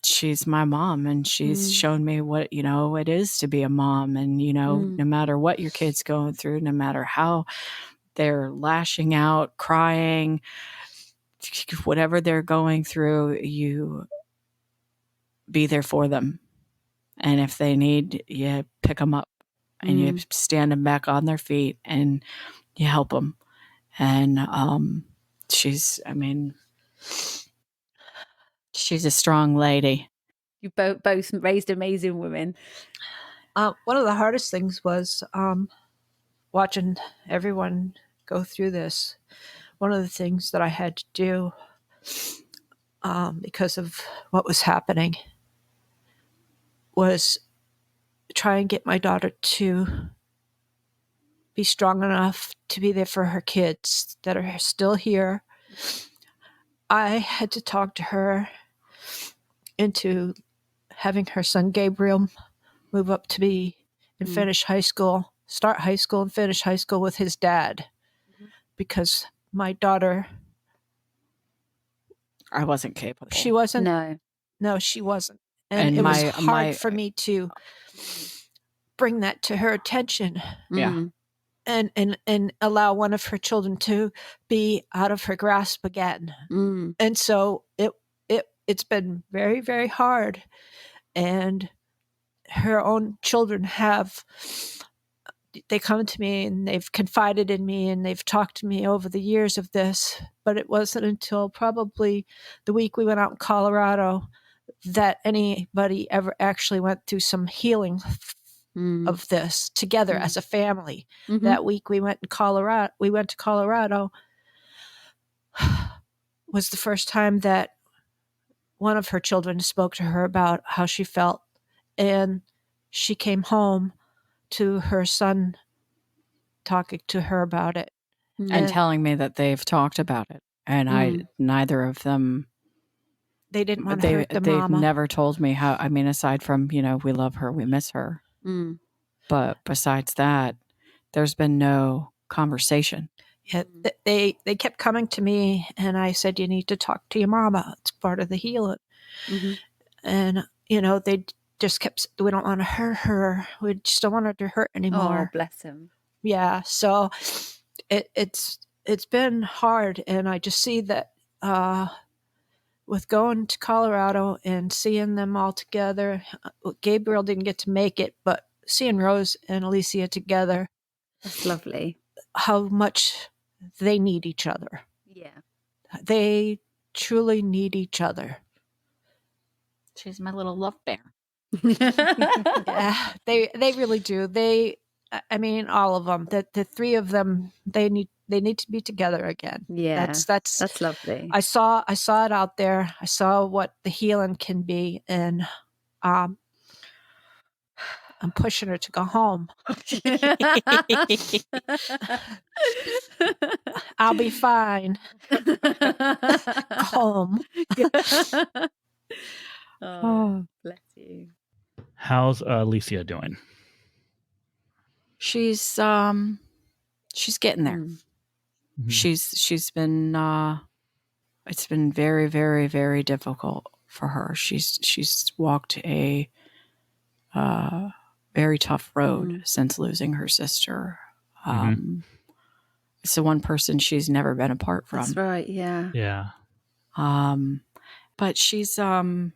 She's my mom, and she's shown me what, it is to be a mom. And, no matter what your kid's going through, no matter how they're lashing out, crying, whatever they're going through, you be there for them. And if they need, you pick them up and you stand them back on their feet and you help them. And she's a strong lady. You both raised amazing women. One of the hardest things was watching everyone go through this. One of the things that I had to do because of what was happening was try and get my daughter to be strong enough to be there for her kids that are still here. I had to talk to her into having her son Gabriel move up to be and finish high school, start high school and finish high school with his dad, because my daughter, I wasn't capable. She wasn't. No, she wasn't. And it was hard for me to bring that to her attention. Yeah. And allow one of her children to be out of her grasp again. And so it's been very, very hard. And her own children have they come to me and they've confided in me and they've talked to me over the years of this, but it wasn't until probably the week we went out in Colorado that anybody ever actually went through some healing of this together as a family. That week we went to Colorado was the first time that one of her children spoke to her about how she felt, and she came home to her son talking to her about it and telling me that they've talked about it, and neither of them, they didn't want to hurt the they've mama. never told me how. I mean, aside from, we love her, we miss her, but besides that, there's been no conversation. Yeah, they kept coming to me, and I said, you need to talk to your mama. It's part of the healing. And they just kept, we don't want to hurt her. We just don't want her to hurt anymore. Oh, bless him. Yeah, so it's been hard, and I just see that with going to Colorado and seeing them all together. Gabriel didn't get to make it, but seeing Rose and Alicia together, that's lovely. How much they need each other. Yeah, they truly need each other. She's my little love bear. Yeah, they really do. I mean, all of them. The three of them. They need to be together again. Yeah, that's lovely. I saw it out there. I saw what the healing can be, and I'm pushing her to go home. I'll be fine. Go home. Oh, bless you. How's Alicia doing? She's getting there. She's been it's been very, very, very difficult for her. She's walked a very tough road since losing her sister. It's the one person she's never been apart from. That's right. Yeah. Yeah. But she's been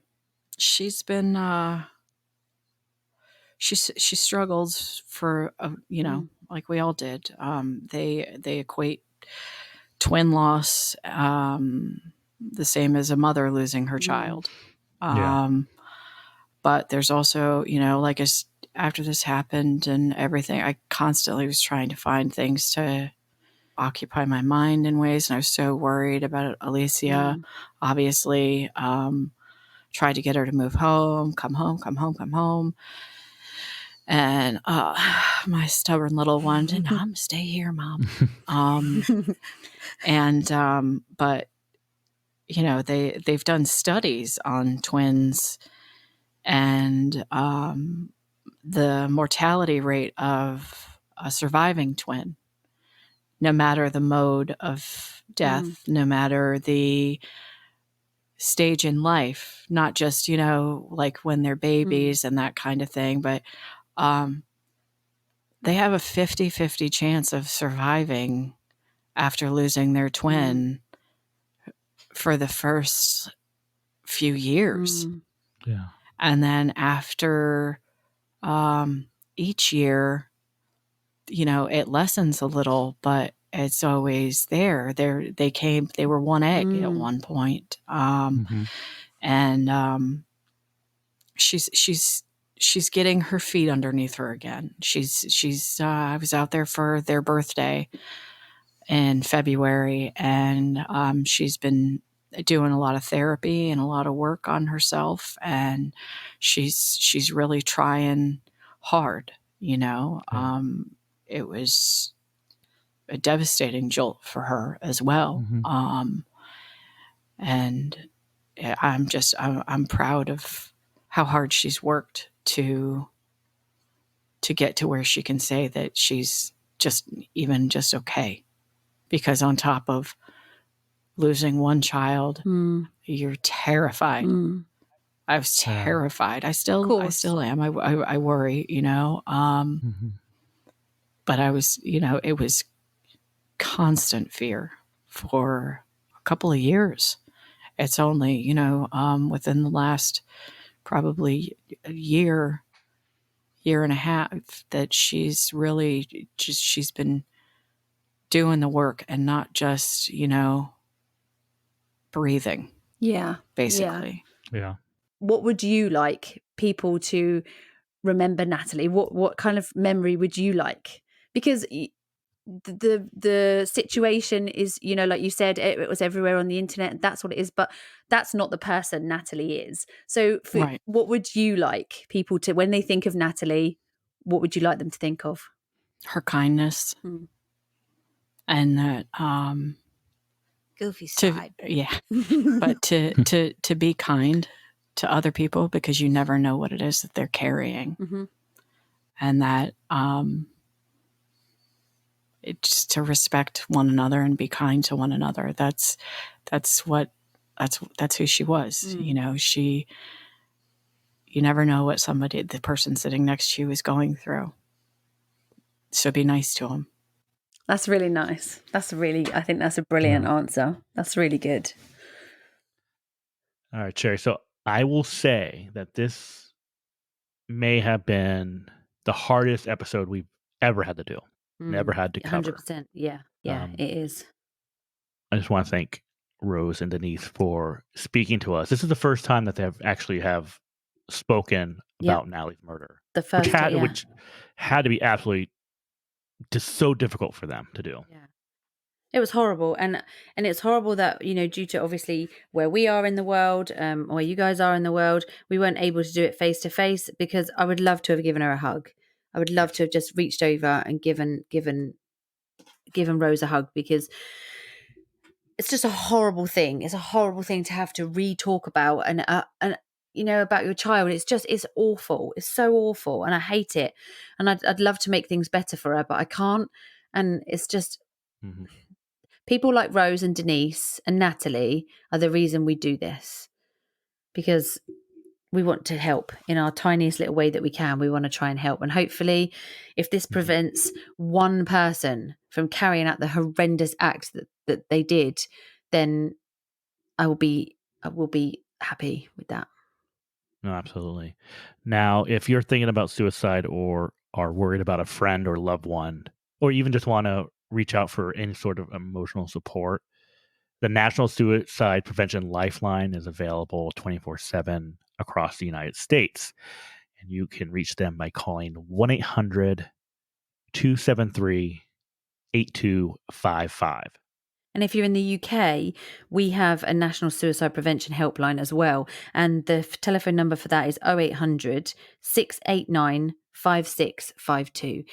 she struggles for like we all did. They equate twin loss the same as a mother losing her child. But there's also, like after this happened and everything, I constantly was trying to find things to occupy my mind in ways, and I was so worried about Alicia. Obviously, tried to get her to move home, come home. And my stubborn little one did not stay here, Mom. But they've done studies on twins, and the mortality rate of a surviving twin, no matter the mode of death, no matter the stage in life, not just, like when they're babies and that kind of thing, but they have a 50-50 chance of surviving after losing their twin for the first few years. Yeah. And then after each year, it lessens a little, but it's always there. They were one egg at one point. And she's getting her feet underneath her again. I was out there for their birthday in February, and she's been doing a lot of therapy and a lot of work on herself, and she's really trying hard. It was a devastating jolt for her as well. And I'm proud of how hard she's worked to get to where she can say that she's just okay. Because on top of losing one child, you're terrified. I was terrified. I still am. I worry, but I was, it was constant fear for a couple of years. It's only, within the last probably a year, year and a half that she's really just, she's been doing the work and not just, breathing. Yeah. Basically. Yeah. What would you like people to remember Natalie? What kind of memory would you like? Because the situation is, like you said, it was everywhere on the internet. That's what it is, but that's not the person Natalie is. So Right. what would you like people to, when they think of Natalie, what would you like them to think of? Her kindness. And that goofy side. But to be kind to other people, because you never know what it is that they're carrying. And that it's to respect one another and be kind to one another. That's who she was. You never know what the person sitting next to you is going through. So be nice to them. That's really nice. I think that's a brilliant answer. That's really good. All right, Cherry. So I will say that this may have been the hardest episode we've ever had to do. Never had to cover. 100%. Yeah. It is. I just want to thank Rose and Denise for speaking to us. This is the first time that they have spoken about Natalie's murder. The first, which had to be absolutely just so difficult for them to do. Yeah. It was horrible, and it's horrible that, due to obviously where we are in the world, where you guys are in the world, we weren't able to do it face to face, because I would love to have given her a hug. I would love to have just reached over and given Rose a hug, because it's just a horrible thing. It's a horrible thing to have to re-talk about, and about your child. It's awful. It's so awful, and I hate it. And I'd love to make things better for her, but I can't. And it's just. People like Rose and Denise and Natalie are the reason we do this, because we want to help in our tiniest little way that we can. We want to try and help. And hopefully, if this prevents one person from carrying out the horrendous act that they did, then I will be happy with that. No, absolutely. Now, if you're thinking about suicide or are worried about a friend or loved one, or even just want to reach out for any sort of emotional support, the National Suicide Prevention Lifeline is available 24/7 across the United States. And you can reach them by calling 1-800-273-8255. And if you're in the UK, we have a National Suicide Prevention Helpline as well. And the telephone number for that is 0800 689 5652.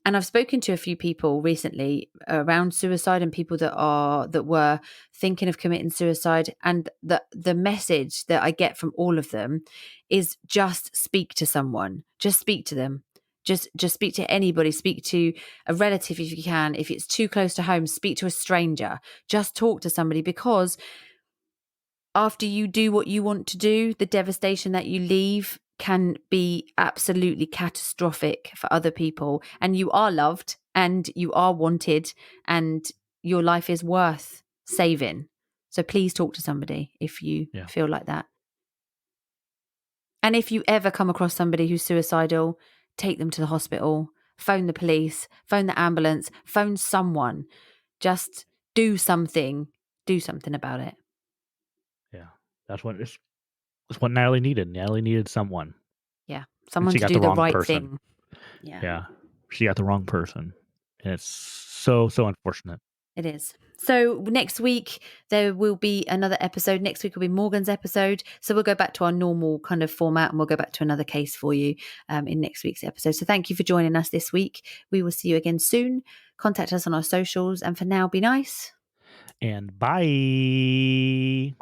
And I've spoken to a few people recently around suicide, and people that were thinking of committing suicide. And the message that I get from all of them is just speak to someone. Just speak to them. Just speak to anybody. Speak to a relative if you can. If it's too close to home, speak to a stranger. Just talk to somebody, because after you do what you want to do, the devastation that you leave can be absolutely catastrophic for other people. And you are loved, and you are wanted, and your life is worth saving. So please talk to somebody if you feel like that. And if you ever come across somebody who's suicidal, take them to the hospital, phone the police, phone the ambulance, phone someone. Just do something. Do something about it. Yeah, that's what Natalie needed. Natalie needed someone. Yeah, someone to do the right thing. Yeah, she got the wrong person, and it's so unfortunate. It is. So next week there will be another episode. Next week will be Morgan's episode. So we'll go back to our normal kind of format, and we'll go back to another case for you in next week's episode. So thank you for joining us this week. We will see you again soon. Contact us on our socials, and for now, be nice. And bye.